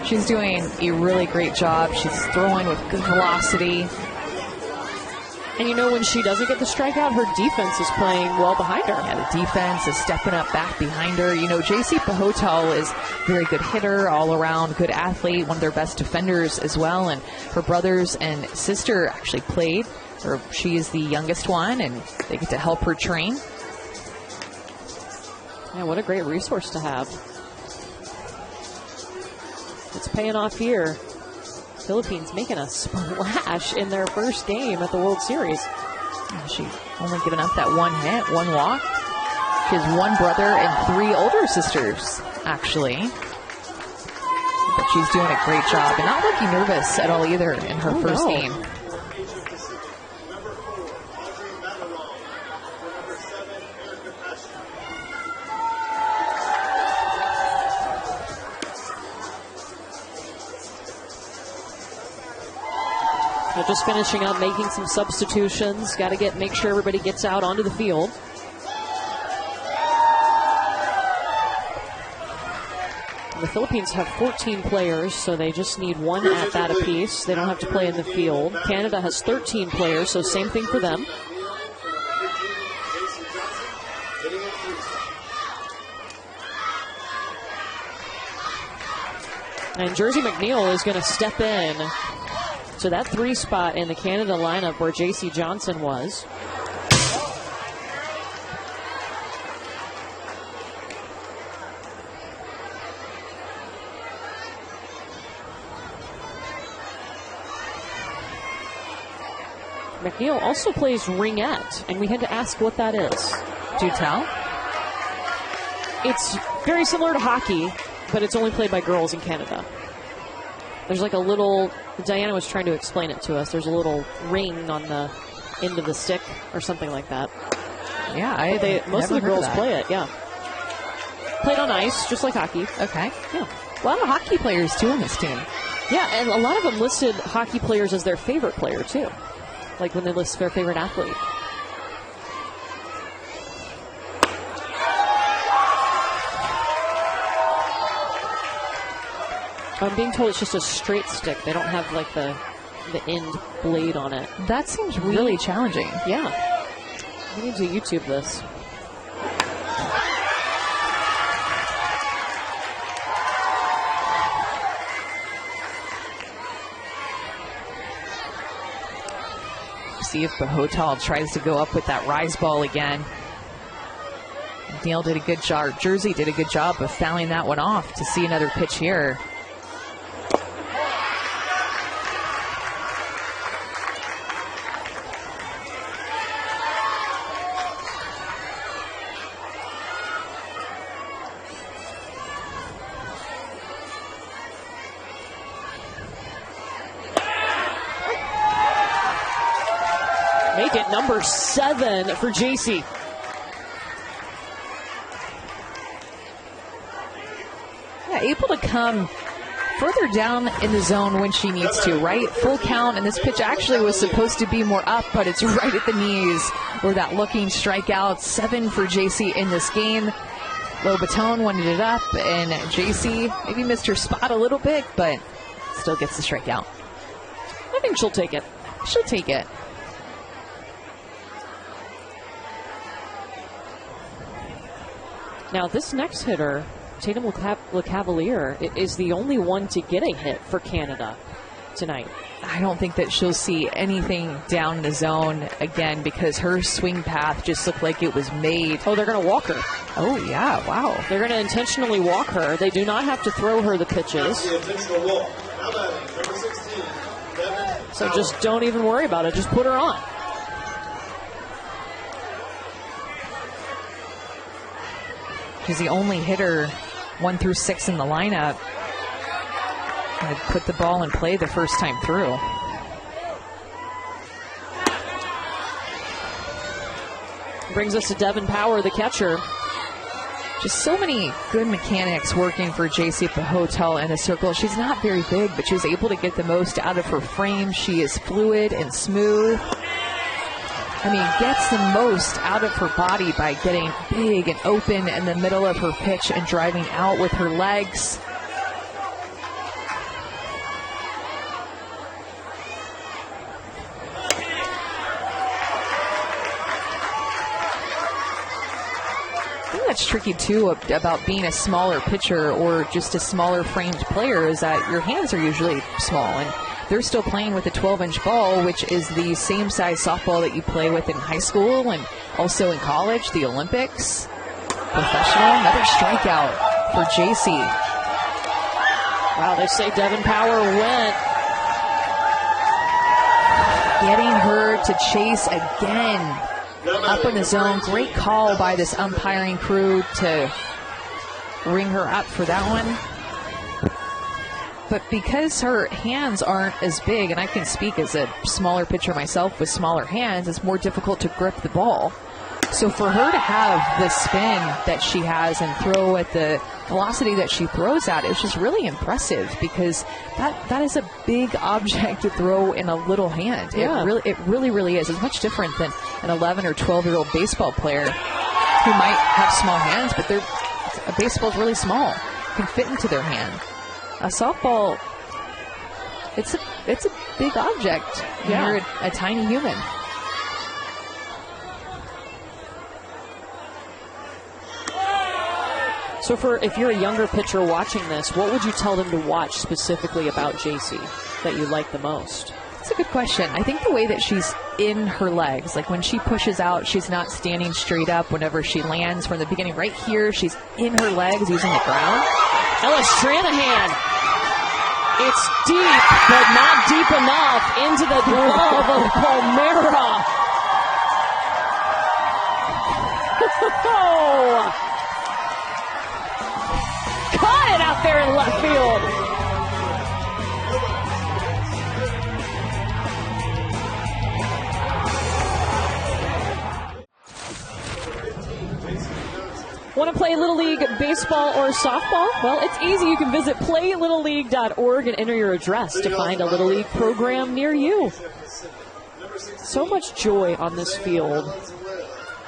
She's doing a really great job. She's throwing with good velocity. And you know, when she doesn't get the strikeout, her defense is playing well behind her. Yeah, the defense is stepping up back behind her. You know, JC Pahotel is a very good hitter, all around, good athlete, one of their best defenders as well. And her brothers and sister actually played, or she is the youngest one, and they get to help her train. Yeah, what a great resource to have. It's paying off here. Philippines making a splash in their first game at the World Series. She only given up that one hit, one walk. She has one brother and 3 older sisters, actually. But she's doing a great job and not looking nervous at all either in her first game. They're just finishing up, making some substitutions. Got to make sure everybody gets out onto the field. The Philippines have 14 players, so they just need 1 at-bat apiece. They don't have to play in the field. Canada has 13 players, so same thing for them. And Jersey McNeil is going to step in to that 3 spot in the Canada lineup where J.C. Johnson was. McNeil also plays ringette, and we had to ask what that is. Do tell? It's very similar to hockey, but it's only played by girls in Canada. There's like a little, Diana was trying to explain it to us. There's a little ring on the end of the stick or something like that. Yeah, most of the girls play it, yeah. Played on ice, just like hockey. Okay. Yeah. A lot of hockey players, too, on this team. Yeah, and a lot of them listed hockey players as their favorite player, too. Like when they list their favorite athlete. I'm being told it's just a straight stick. They don't have like the end blade on it. That seems really challenging. Yeah. We need to YouTube this. See if Pahotel tries to go up with that rise ball again. Neil did a good job. Jersey did a good job of fouling that one off to see another pitch here. Make it number 7 for JC. Yeah, able to come further down in the zone when she needs to, right? Full count, and this pitch actually was supposed to be more up, but it's right at the knees where that looking strikeout. 7 for JC in this game. Lobaton wanted it up, and JC maybe missed her spot a little bit, but still gets the strikeout. I think she'll take it. She'll take it. Now, this next hitter, Tatum LeCavalier, is the only one to get a hit for Canada tonight. I don't think that she'll see anything down in the zone again because her swing path just looked like it was made. Oh, they're going to walk her. Oh, yeah, wow. They're going to intentionally walk her. They do not have to throw her the pitches. So just don't even worry about it. Just put her on. She's the only hitter 1 through 6 in the lineup. And put the ball in play the first time through. Brings us to Devin Power, the catcher. Just so many good mechanics working for JC Pahotel in the circle. She's not very big, but she's able to get the most out of her frame. She is fluid and smooth. I mean, gets the most out of her body by getting big and open in the middle of her pitch and driving out with her legs. think that's tricky, too, about being a smaller pitcher or just a smaller framed player, is that your hands are usually small. And they're still playing with a 12-inch ball, which is the same size softball that you play with in high school and also in college, the Olympics. Professional. Another strikeout for JC. Wow, they say Devin Power went. Getting her to chase again. Up in the zone. Great call by this umpiring crew to ring her up for that one. But because her hands aren't as big, and I can speak as a smaller pitcher myself with smaller hands, it's more difficult to grip the ball. So for her to have the spin that she has and throw at the velocity that she throws at, it's just really impressive, because that is a big object to throw in a little hand. Yeah. It really is. It's much different than an 11 or 12-year-old baseball player who might have small hands, but a baseball's really small, can fit into their hand. A softball, it's a big object when you're a tiny human. So if you're a younger pitcher watching this, what would you tell them to watch specifically about JC that you like the most? That's a good question. I think the way that she's in her legs, like when she pushes out, she's not standing straight up whenever she lands from the beginning. Right here, she's in her legs using the ground. Ella Stranahan. It's deep, but not deep enough into the glove of Palmera. Caught it out there in left field. Want to play Little League baseball or softball? Well, it's easy. You can visit playlittleleague.org and enter your address to find a Little League program near you. So much joy on this field.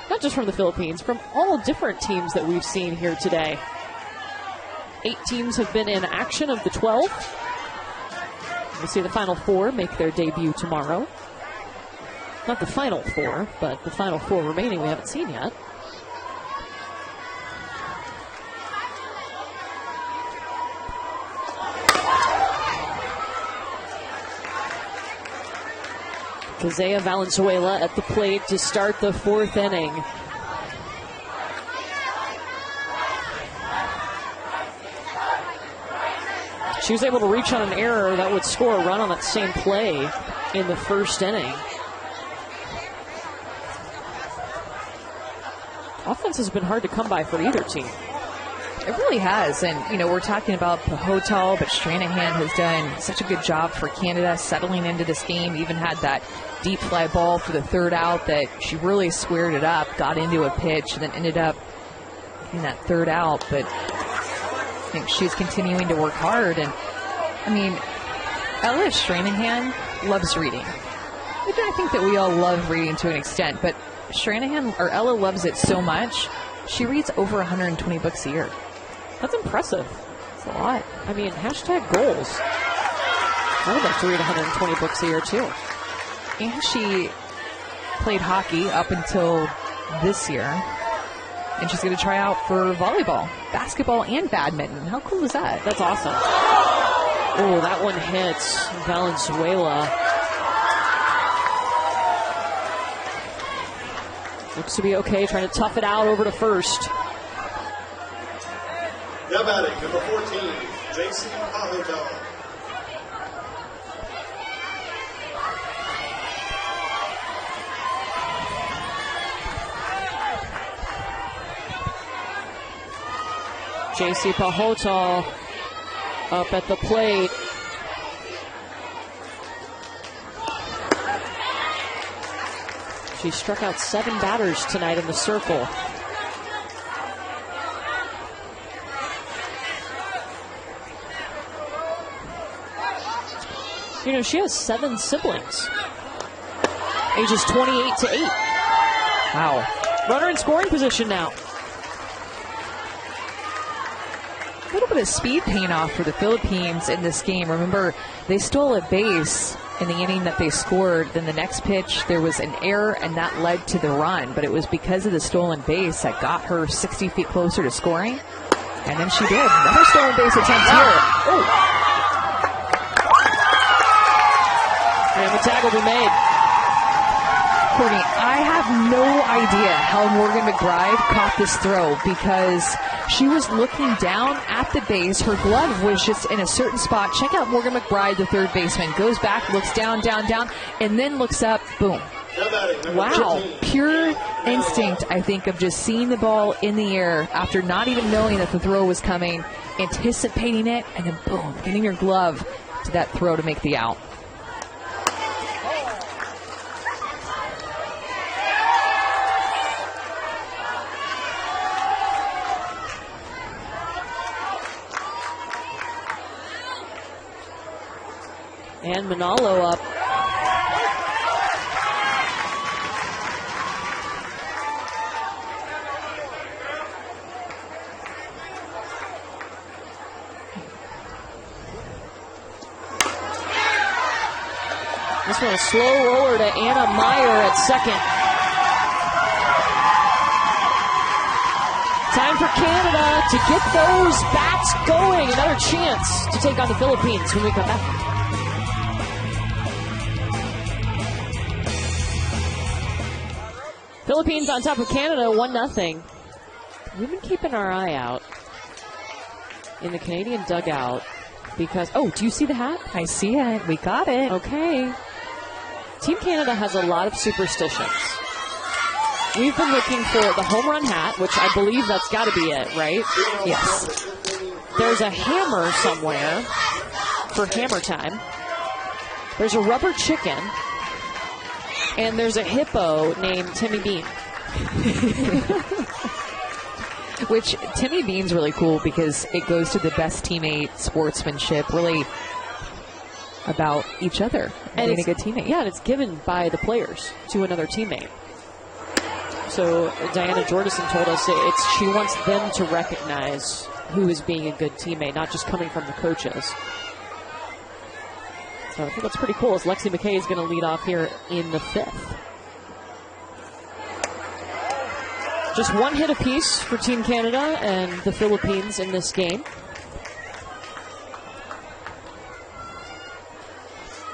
Not just from the Philippines, from all different teams that we've seen here today. 8 teams have been in action of the 12. We'll see the Final 4 make their debut tomorrow. Not the Final 4, but the Final 4 remaining we haven't seen yet. Isaiah Valenzuela at the plate to start the 4th inning. She was able to reach on an error that would score a run on that same play in the 1st inning. Offense has been hard to come by for either team. It really has, and we're talking about Pahotal, but Stranahan has done such a good job for Canada settling into this game. Even had that deep fly ball for the 3rd out that she really squared it up, got into a pitch, and then ended up in that 3rd out. But I think she's continuing to work hard, and Ella Stranahan loves reading. I think that we all love reading to an extent, but Ella loves it so much. She reads over 120 books a year. That's impressive. That's a lot. Hashtag goals. I would like to read 120 books a year, too. And she played hockey up until this year. And she's going to try out for volleyball, basketball, and badminton. How cool is that? That's awesome. Oh, that one hits Valenzuela. Looks to be okay, trying to tough it out over to first. Now batting, number 14, JC Pahotal. JC Pahotal up at the plate. She struck out 7 batters tonight in the circle. She has 7 siblings, ages 28 to 8. Wow. Runner in scoring position now. A little bit of speed paying off for the Philippines in this game. Remember, they stole a base in the inning that they scored. Then the next pitch, there was an error, and that led to the run. But it was because of the stolen base that got her 60 feet closer to scoring. And then she did. Another stolen base attempt here. Oh. And the tag will be made. Courtney, I have no idea how Morgan McBride caught this throw because she was looking down at the base. Her glove was just in a certain spot. Check out Morgan McBride, the third baseman. Goes back, looks down, down, down, and then looks up. Boom. Wow. Pure instinct, I think, of just seeing the ball in the air after not even knowing that the throw was coming, anticipating it, and then boom, getting your glove to that throw to make the out. And Manalo up. This one a slow roller to Anna Meyer at second. Time for Canada to get those bats going. Another chance to take on the Philippines when we come back. Philippines on top of Canada, 1-0. We've been keeping our eye out in the Canadian dugout because, oh, do you see the hat? I see it. We got it. Okay. Team Canada has a lot of superstitions. We've been looking for the home run hat, which I believe that's got to be it, right? Yes. There's a hammer somewhere for hammer time. There's a rubber chicken. And there's a hippo named Timmy Bean. Which, Timmy Bean's really cool because it goes to the best teammate sportsmanship, really about each other and being a good teammate. Yeah, and it's given by the players to another teammate. So Diana Jordison told us she wants them to recognize who is being a good teammate, not just coming from the coaches. So I think that's pretty cool as Lexi McKay is going to lead off here in the fifth. Just one hit apiece for Team Canada and the Philippines in this game.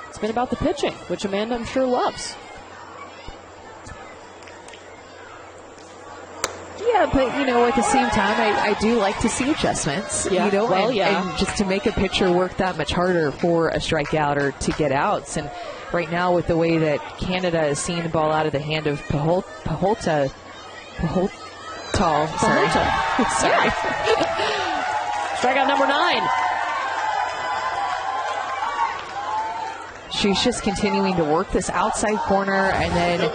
It's been about the pitching, which Amanda, I'm sure, loves. Yeah, but, at the same time, I do like to see adjustments, and just to make a pitcher work that much harder for a strikeout or to get outs. And right now, with the way that Canada is seeing the ball out of the hand of Pahota. Sorry. Strikeout number 9. She's just continuing to work this outside corner and then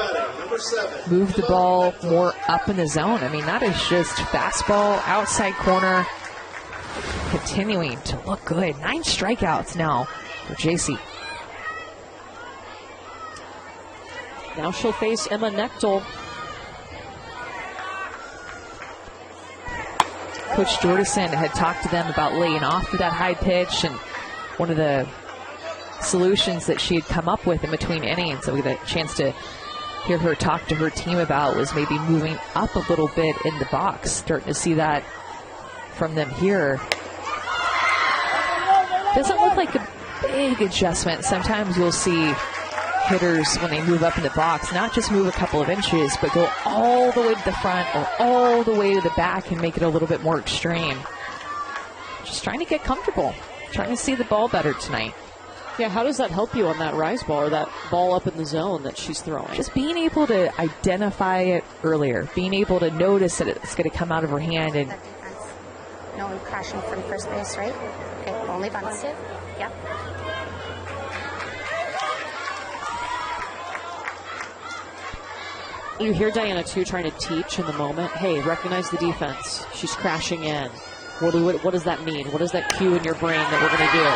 move the ball more up in the zone. I mean, that is just fastball, outside corner, continuing to look good. 9 strikeouts now for JC. Now she'll face Emma Nechtel. Coach Jordison had talked to them about laying off for that high pitch, and one of the solutions that she had come up with in between innings that we got a chance to hear her talk to her team about was maybe moving up a little bit in the box. Starting to see that from them here. Doesn't look like a big adjustment. Sometimes you'll see hitters, when they move up in the box, not just move a couple of inches, but go all the way to the front or all the way to the back and make it a little bit more extreme. Just trying to get comfortable, trying to see the ball better tonight. Yeah, how does that help you on that rise ball or that ball up in the zone that she's throwing? Just being able to identify it earlier, being able to notice that it's going to come out of her hand. And no one crashing from first base, right? Okay, only bunts. Yep. You hear Diana, too, trying to teach in the moment. Hey, recognize the defense. She's crashing in. What does that mean? What does that cue in your brain that we're going to do?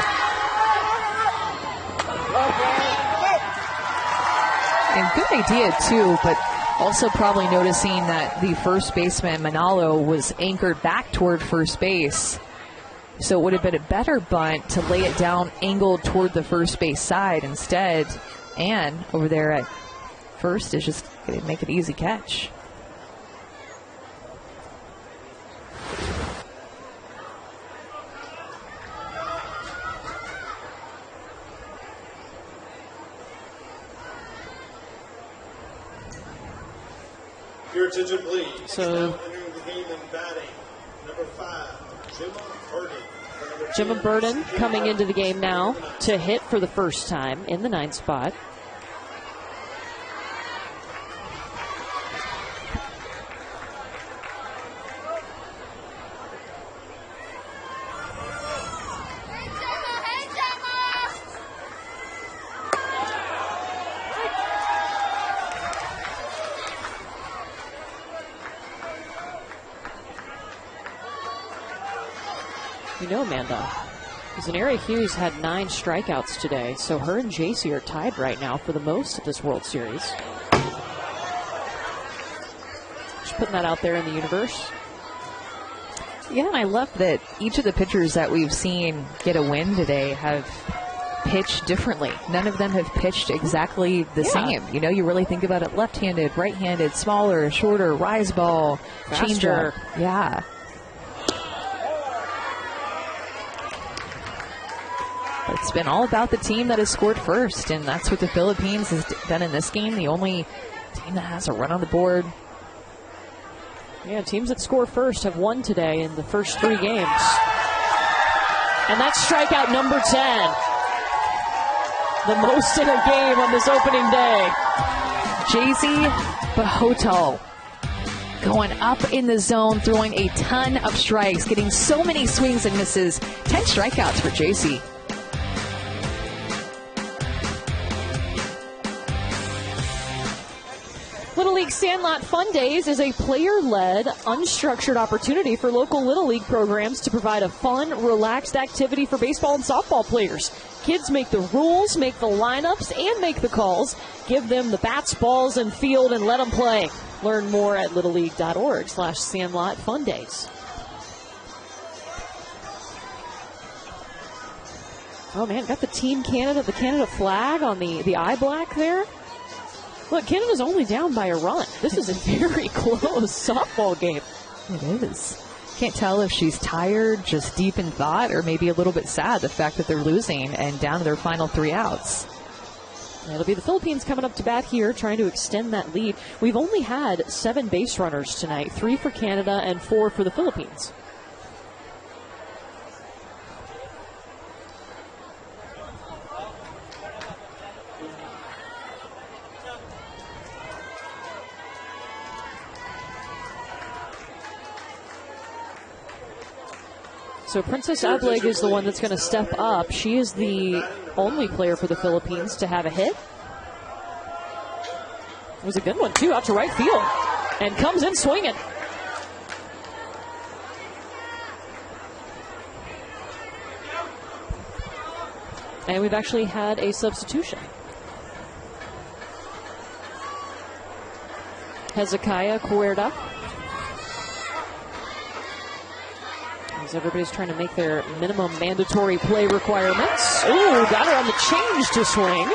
And good idea, too, but also probably noticing that the first baseman, Manalo, was anchored back toward first base. So it would have been a better bunt to lay it down angled toward the first base side. Instead, Ann over there at first is just going to make an easy catch. Your attention, please. So, Now entering the game and batting, number 5, Gemma Burden. Gemma Burden coming into the game now to hit for the first time in the 9th spot. You know, Amanda, Zanera Hughes had 9 strikeouts today, so her and JC are tied right now for the most at this World Series. Just putting that out there in the universe. Yeah, and I love that each of the pitchers that we've seen get a win today have pitched differently. None of them have pitched exactly the same. You know, you really think about it, left-handed, right-handed, smaller, shorter, rise ball, changeup. Yeah. It's been all about the team that has scored first, and that's what the Philippines has done in this game. The only team that has a run on the board. Yeah, teams that score first have won today in the first 3 games. And that's strikeout number 10. The most in a game on this opening day. JC Bahotal going up in the zone, throwing a ton of strikes, getting so many swings and misses. 10 strikeouts for JC. Little League Sandlot Fun Days is a player-led, unstructured opportunity for local Little League programs to provide a fun, relaxed activity for baseball and softball players. Kids make the rules, make the lineups, and make the calls. Give them the bats, balls, and field, and let them play. Learn more at littleleague.org/Sandlot Fun Days. Oh, man, got the Team Canada, the Canada flag on the eye black there. Look, Canada's only down by a run. This is a very close softball game. It is. Can't tell if she's tired, just deep in thought, or maybe a little bit sad, the fact that they're losing and down to their final 3 outs. It'll be the Philippines coming up to bat here, trying to extend that lead. We've only had 7 base runners tonight, 3 for Canada and 4 for the Philippines. So Princess Ableg is the one that's going to step up. She is the only player for the Philippines to have a hit. It was a good one, too, out to right field. And comes in swinging. And we've actually had a substitution. Hezekiah Cuerda. As everybody's trying to make their minimum mandatory play requirements. Ooh, got her on the change to swing.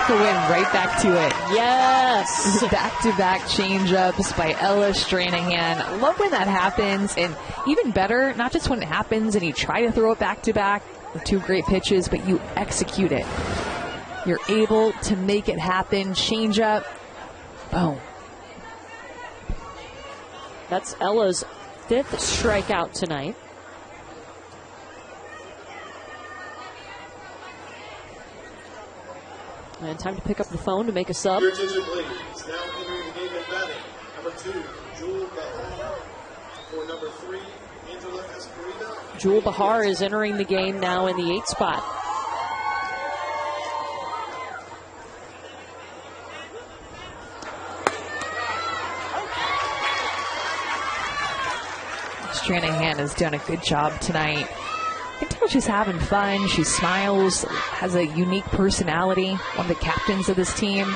Went right back to it. Yes. Back-to-back change-ups by Ella Stranahan. Love when that happens. And even better, not just when it happens and you try to throw it back-to-back with 2 great pitches, but you execute it. You're able to make it happen. Change-up. Boom. That's Ella's 5th strikeout tonight. And time to pick up the phone to make a sub. Your attention, please. Now entering the game and batting, number 2, Jewel Bahar. For number 3, Angela Esparita. Jewel Bahar is entering the game now in the 8th spot. Stranahan has done a good job tonight I can tell she's having fun. She smiles, has a unique personality. One of the captains of this team.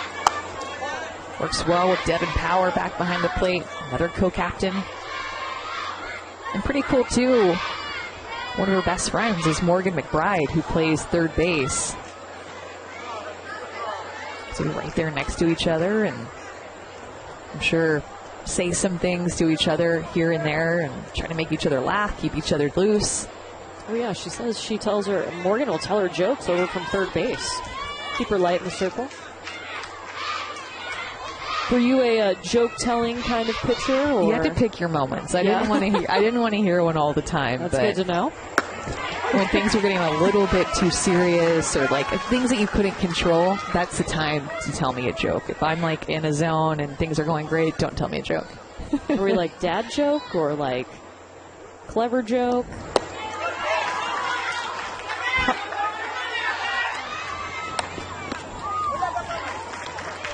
Works well with Devin Power back behind the plate. Another co-captain. And pretty cool, too. One of her best friends is Morgan McBride, who plays third base. So they're right there next to each other, and I'm sure say some things to each other here and there and try to make each other laugh, keep each other loose. Oh, yeah, she says she tells her, Morgan will tell her jokes over from third base. Keep her light in the circle. Were you a joke-telling kind of pitcher? Or? You had to pick your moments. I didn't want to hear one all the time. That's good to know. When things were getting a little bit too serious, or like things that you couldn't control, that's the time to tell me a joke. If I'm like in a zone and things are going great, don't tell me a joke. Were we like dad joke or like clever joke?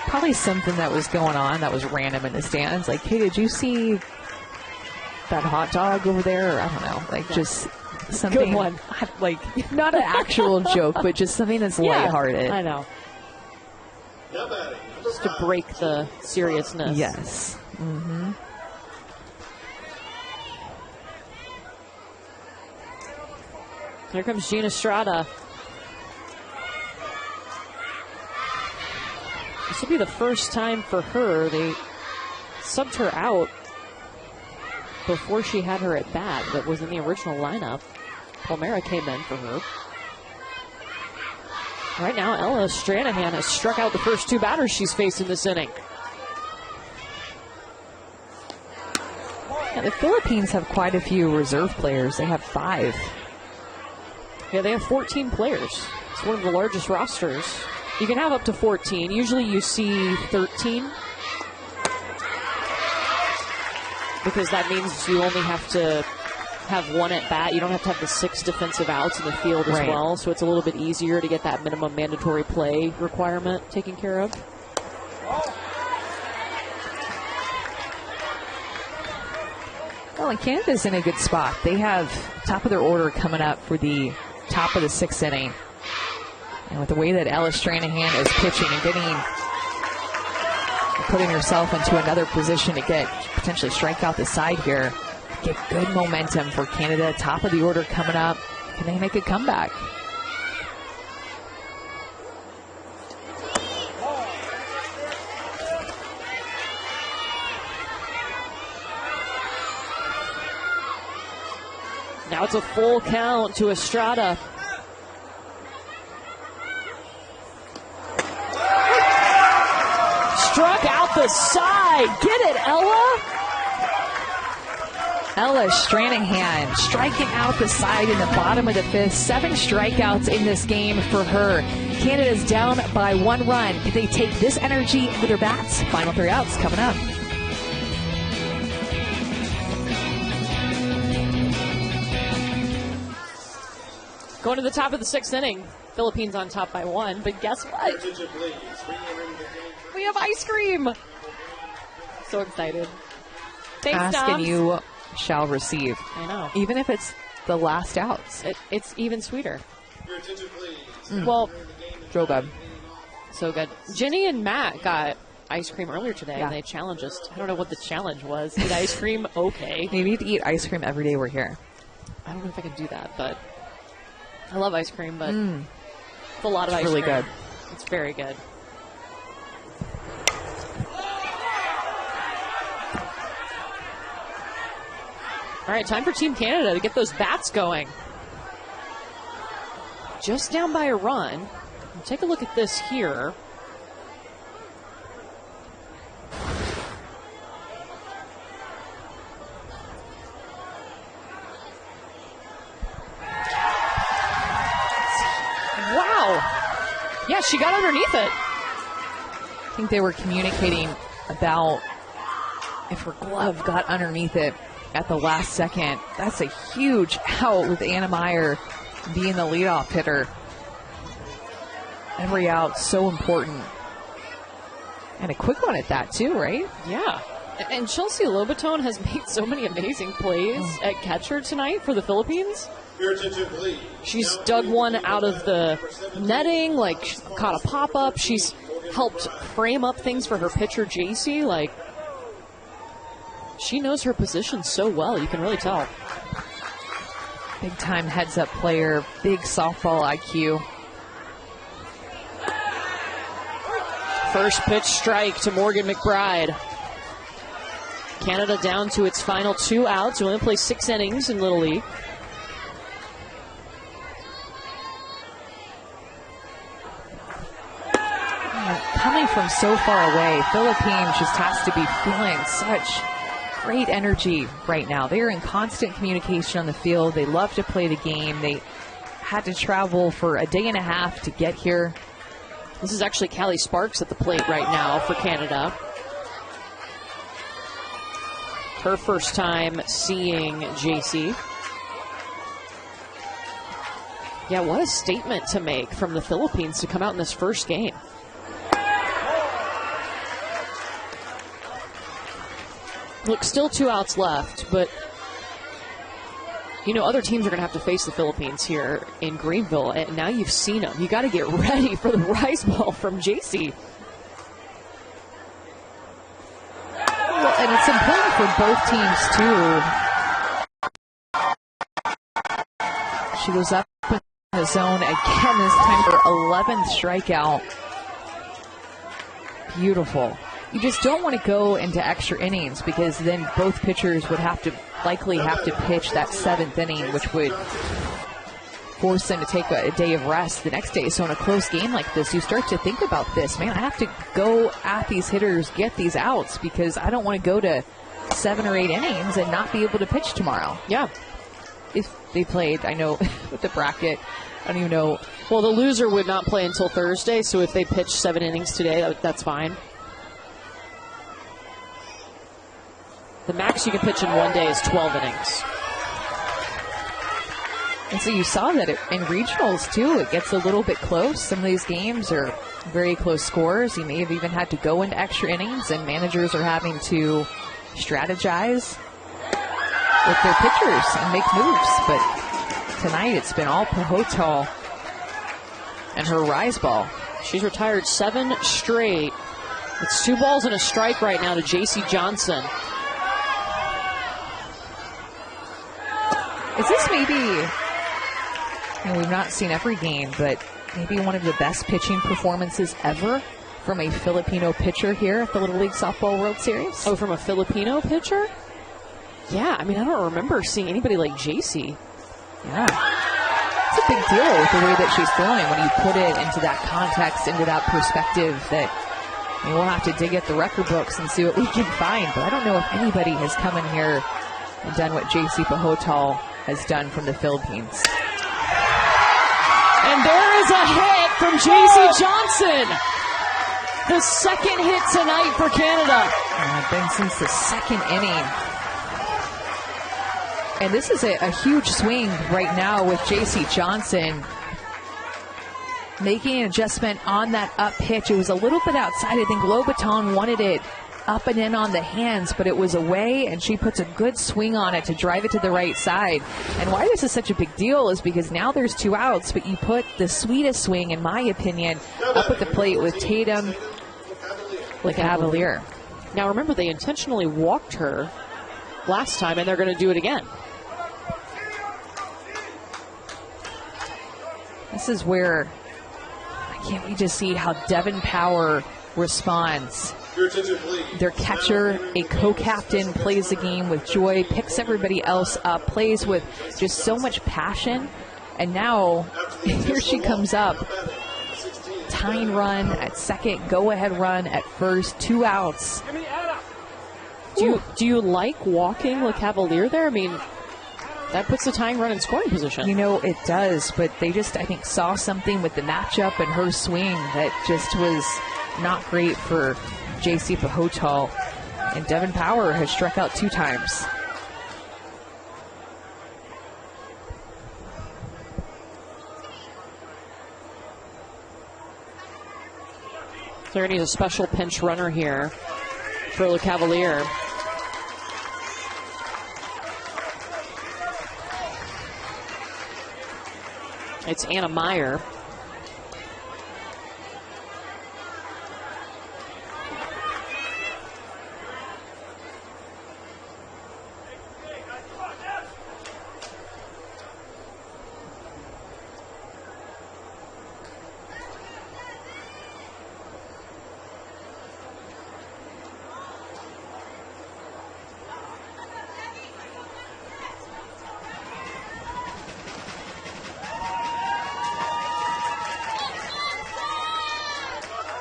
Probably something that was going on that was random in the stands. Like, hey, did you see that hot dog over there? Or, I don't know. Like, just something. Good one. Like, not an actual joke, but just something that's lighthearted. I know. Just to break the seriousness. Yes. Mm-hmm. Here comes Gina Estrada. This will be the first time for her. They subbed her out before she had her at bat, but was in the original lineup. Palmera came in for her. Right now, Ella Stranahan has struck out the first two batters she's faced in this inning. Yeah, the Philippines have quite a few reserve players. They have 5. Yeah, they have 14 players. It's one of the largest rosters. You can have up to 14. Usually you see 13. Because that means you only have to have one at bat. You don't have to have the 6 defensive outs in the field as well. So it's a little bit easier to get that minimum mandatory play requirement taken care of. Well, and Canada's in a good spot. They have top of their order coming up for the top of the 6th inning. And with the way that Ella Stranahan is pitching and putting herself into another position to potentially strike out the side here, get good momentum for Canada. Top of the order coming up. Can they make a comeback? Now it's a full count to Estrada. Struck out the side. Get it, Ella. Ella Stranahan striking out the side in the bottom of the 5th. 7 strikeouts in this game for her. Canada's down by 1 run. Can they take this energy with their bats? Final 3 outs coming up. Going to the top of the 6th inning. Philippines on top by 1, but guess what? We have ice cream. So excited. Thanks, Ask Doms. and you shall receive. I know. Even if it's the last outs. It's even sweeter. Your attention, please. Well, so good. So good. Jenny and Matt got ice cream earlier today, Yeah. and they challenged us. I don't know what the challenge was. Eat ice cream? Okay. Maybe you have to eat ice cream every day we're here. I don't know if I can do that, but I love ice cream, but it's a lot of It's ice really cream. good. It's very good. All right, time for Team Canada to get those bats going. Just down by a run. Take a look at this here. Wow. Yeah, she got underneath it. I think they were communicating about if her glove got underneath it at the last second. That's a huge out with Anna Meyer being the leadoff hitter. Every out so important. And a quick one at that too, right? Yeah. And Chelsea Lobaton has made so many amazing plays at catcher tonight for the Philippines. Your attention, please. She's dug one out of the netting, like caught a pop-up. She's helped frame up things for her pitcher, JC. Like, she knows her position so well, you can really tell. Big-time heads-up player, big softball IQ. First pitch strike to Morgan McBride. Canada down to its final 2 outs. We only play 6 innings in Little League. Coming from so far away, Philippines just has to be feeling such great energy right now. They are in constant communication on the field. They love to play the game. They had to travel for a day and a half to get here. This is actually Callie Sparks at the plate right now for Canada. Her first time seeing JC. Yeah, what a statement to make from the Philippines to come out in this first game. Look, still 2 outs left, but you know, other teams are going to have to face the Philippines here in Greenville, and now you've seen them. You got to get ready for the rise ball from JC. Well, and it's important for both teams, too. She goes up in the zone again, this time for 11th strikeout. Beautiful. You just don't want to go into extra innings because then both pitchers would likely have to pitch that 7th inning, which would force them to take a day of rest the next day. So in a close game like this, you start to think about this. Man, I have to go at these hitters, get these outs, because I don't want to go to 7 or 8 innings and not be able to pitch tomorrow. Yeah. If they played, I know, with the bracket, I don't even know. Well, the loser would not play until Thursday, so if they pitch 7 innings today, that's fine. The max you can pitch in one day is 12 innings. And so you saw that in regionals, too. It gets a little bit close. Some of these games are very close scores. You may have even had to go into extra innings, and managers are having to strategize with their pitchers and make moves. But tonight it's been all Pahotal and her rise ball. She's retired 7 straight. It's 2 balls and a strike right now to JC Johnson. Is this maybe, we've not seen every game, but maybe one of the best pitching performances ever from a Filipino pitcher here at the Little League Softball World Series? Oh, from a Filipino pitcher? Yeah, I mean, I don't remember seeing anybody like JC. Yeah. It's a big deal with the way that she's throwing when you put it into that context, into that perspective that we'll have to dig at the record books and see what we can find. But I don't know if anybody has come in here and done what JC Pahotal has done from the Philippines. And there is a hit from JC Johnson. The second hit tonight for Canada. Been since the 2nd inning. And this is a huge swing right now with JC Johnson making an adjustment on that up pitch. It was a little bit outside. I think Lobaton wanted it up and in on the hands, but it was away, and she puts a good swing on it to drive it to the right side. And why this is such a big deal is because now there's 2 outs, but you put the sweetest swing, in my opinion, up at the plate with Tatum LeCavalier. Now remember, they intentionally walked her last time, and they're going to do it again. This is where can't we just see how Devin Power responds? Their catcher, a co-captain, plays the game with joy, picks everybody else up, plays with just so much passion. And now, here she comes up. Tying run at second, go-ahead run at first, 2 outs. Do you like walking LeCavalier there? I mean, that puts the tying run in scoring position. You know, it does, but they just, I think, saw something with the matchup and her swing that just was not great for JC Pahotal, and Devin Power has struck out 2 times. They're going to need a special pinch runner here for LeCavalier. It's Anna Meyer.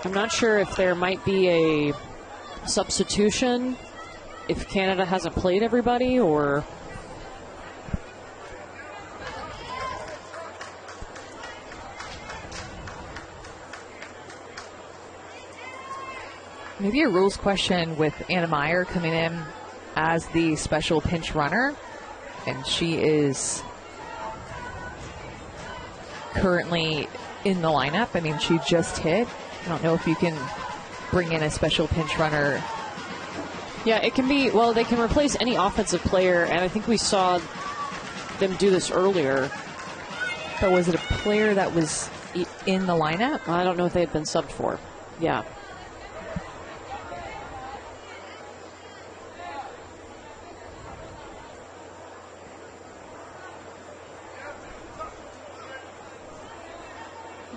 I'm not sure if there might be a substitution if Canada hasn't played everybody, or maybe a rules question with Anna Meyer coming in as the special pinch runner, and she is currently in the lineup. I mean, she just hit. I don't know if you can bring in a special pinch runner. Yeah, it can be, well, they can replace any offensive player, and I think we saw them do this earlier. But was it a player that was in the lineup? I don't know if they had been subbed for. Yeah.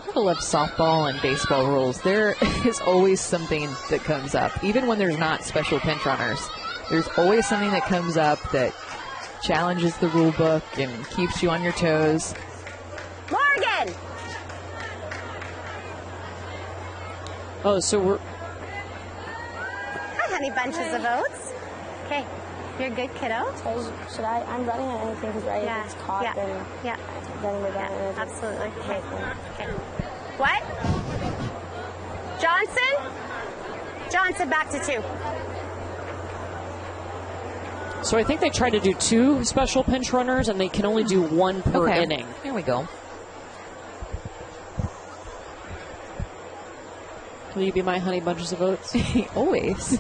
I love softball and baseball rules. There is always something that comes up. Even when there's not special pinch runners, there's always something that comes up that challenges the rule book and keeps you on your toes. Morgan! Oh, so we're... Hi, honey bunches of oats. Okay, you're good, kiddo. Should I? I'm running on anything because if it's caught, then we're done. Absolutely. Okay. Okay. What? Johnson? Johnson back to 2. So I think they try to do 2 special pinch runners, and they can only do 1 per inning. There we go. Will you be my honey bunches of oats? Always.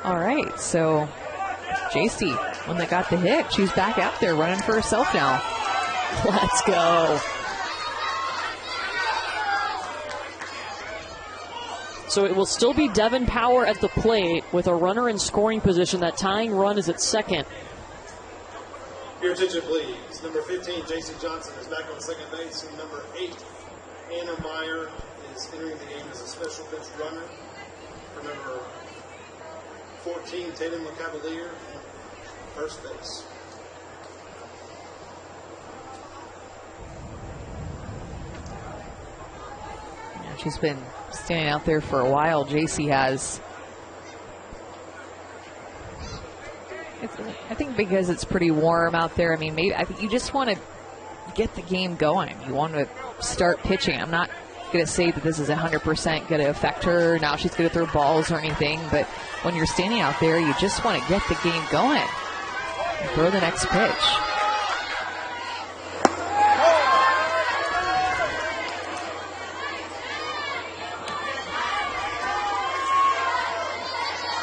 All right, so JC, one that got the hit, she's back out there running for herself now. Let's go. So it will still be Devin Power at the plate with a runner in scoring position. That tying run is at second. Your attention, please. Number 15, J.C. Johnson, is back on second base. And number 8, Anna Meyer, is entering the game as a special bench runner. For number 14, Tatum LeCavalier, first base. She's been standing out there for a while. JC has. I think because it's pretty warm out there. I mean, maybe I think you just want to get the game going. You want to start pitching. I'm not going to say that this is 100% going to affect her. Now she's going to throw balls or anything. But when you're standing out there, you just want to get the game going. Throw the next pitch.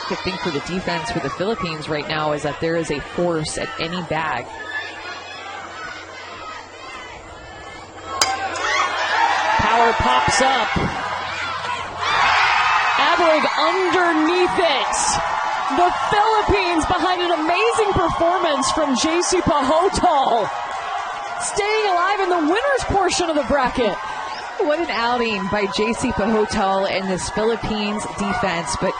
Good thing for the defense for the Philippines right now is that there is a force at any bag. Power pops up. Abrig underneath it. The Philippines behind an amazing performance from JC Pahotal. Staying alive in the winner's portion of the bracket. What an outing by JC Pahotal and this Philippines defense. But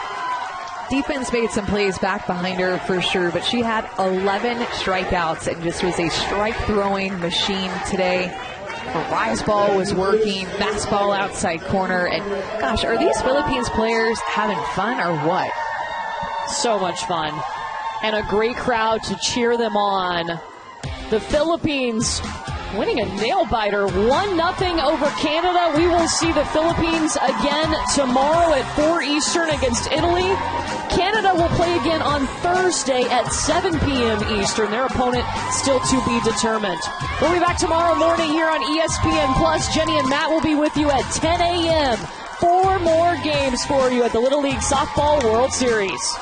defense made some plays back behind her for sure, but she had 11 strikeouts and just was a strike-throwing machine today. Her rise ball was working, fastball outside corner, and gosh, are these Philippines players having fun or what? So much fun. And a great crowd to cheer them on. The Philippines winning a nail-biter, 1-0 over Canada. We will see the Philippines again tomorrow at 4 Eastern against Italy. Canada will play again on Thursday at 7 p.m. Eastern. Their opponent still to be determined. We'll be back tomorrow morning here on ESPN+. Jenny and Matt will be with you at 10 a.m. 4 more games for you at the Little League Softball World Series.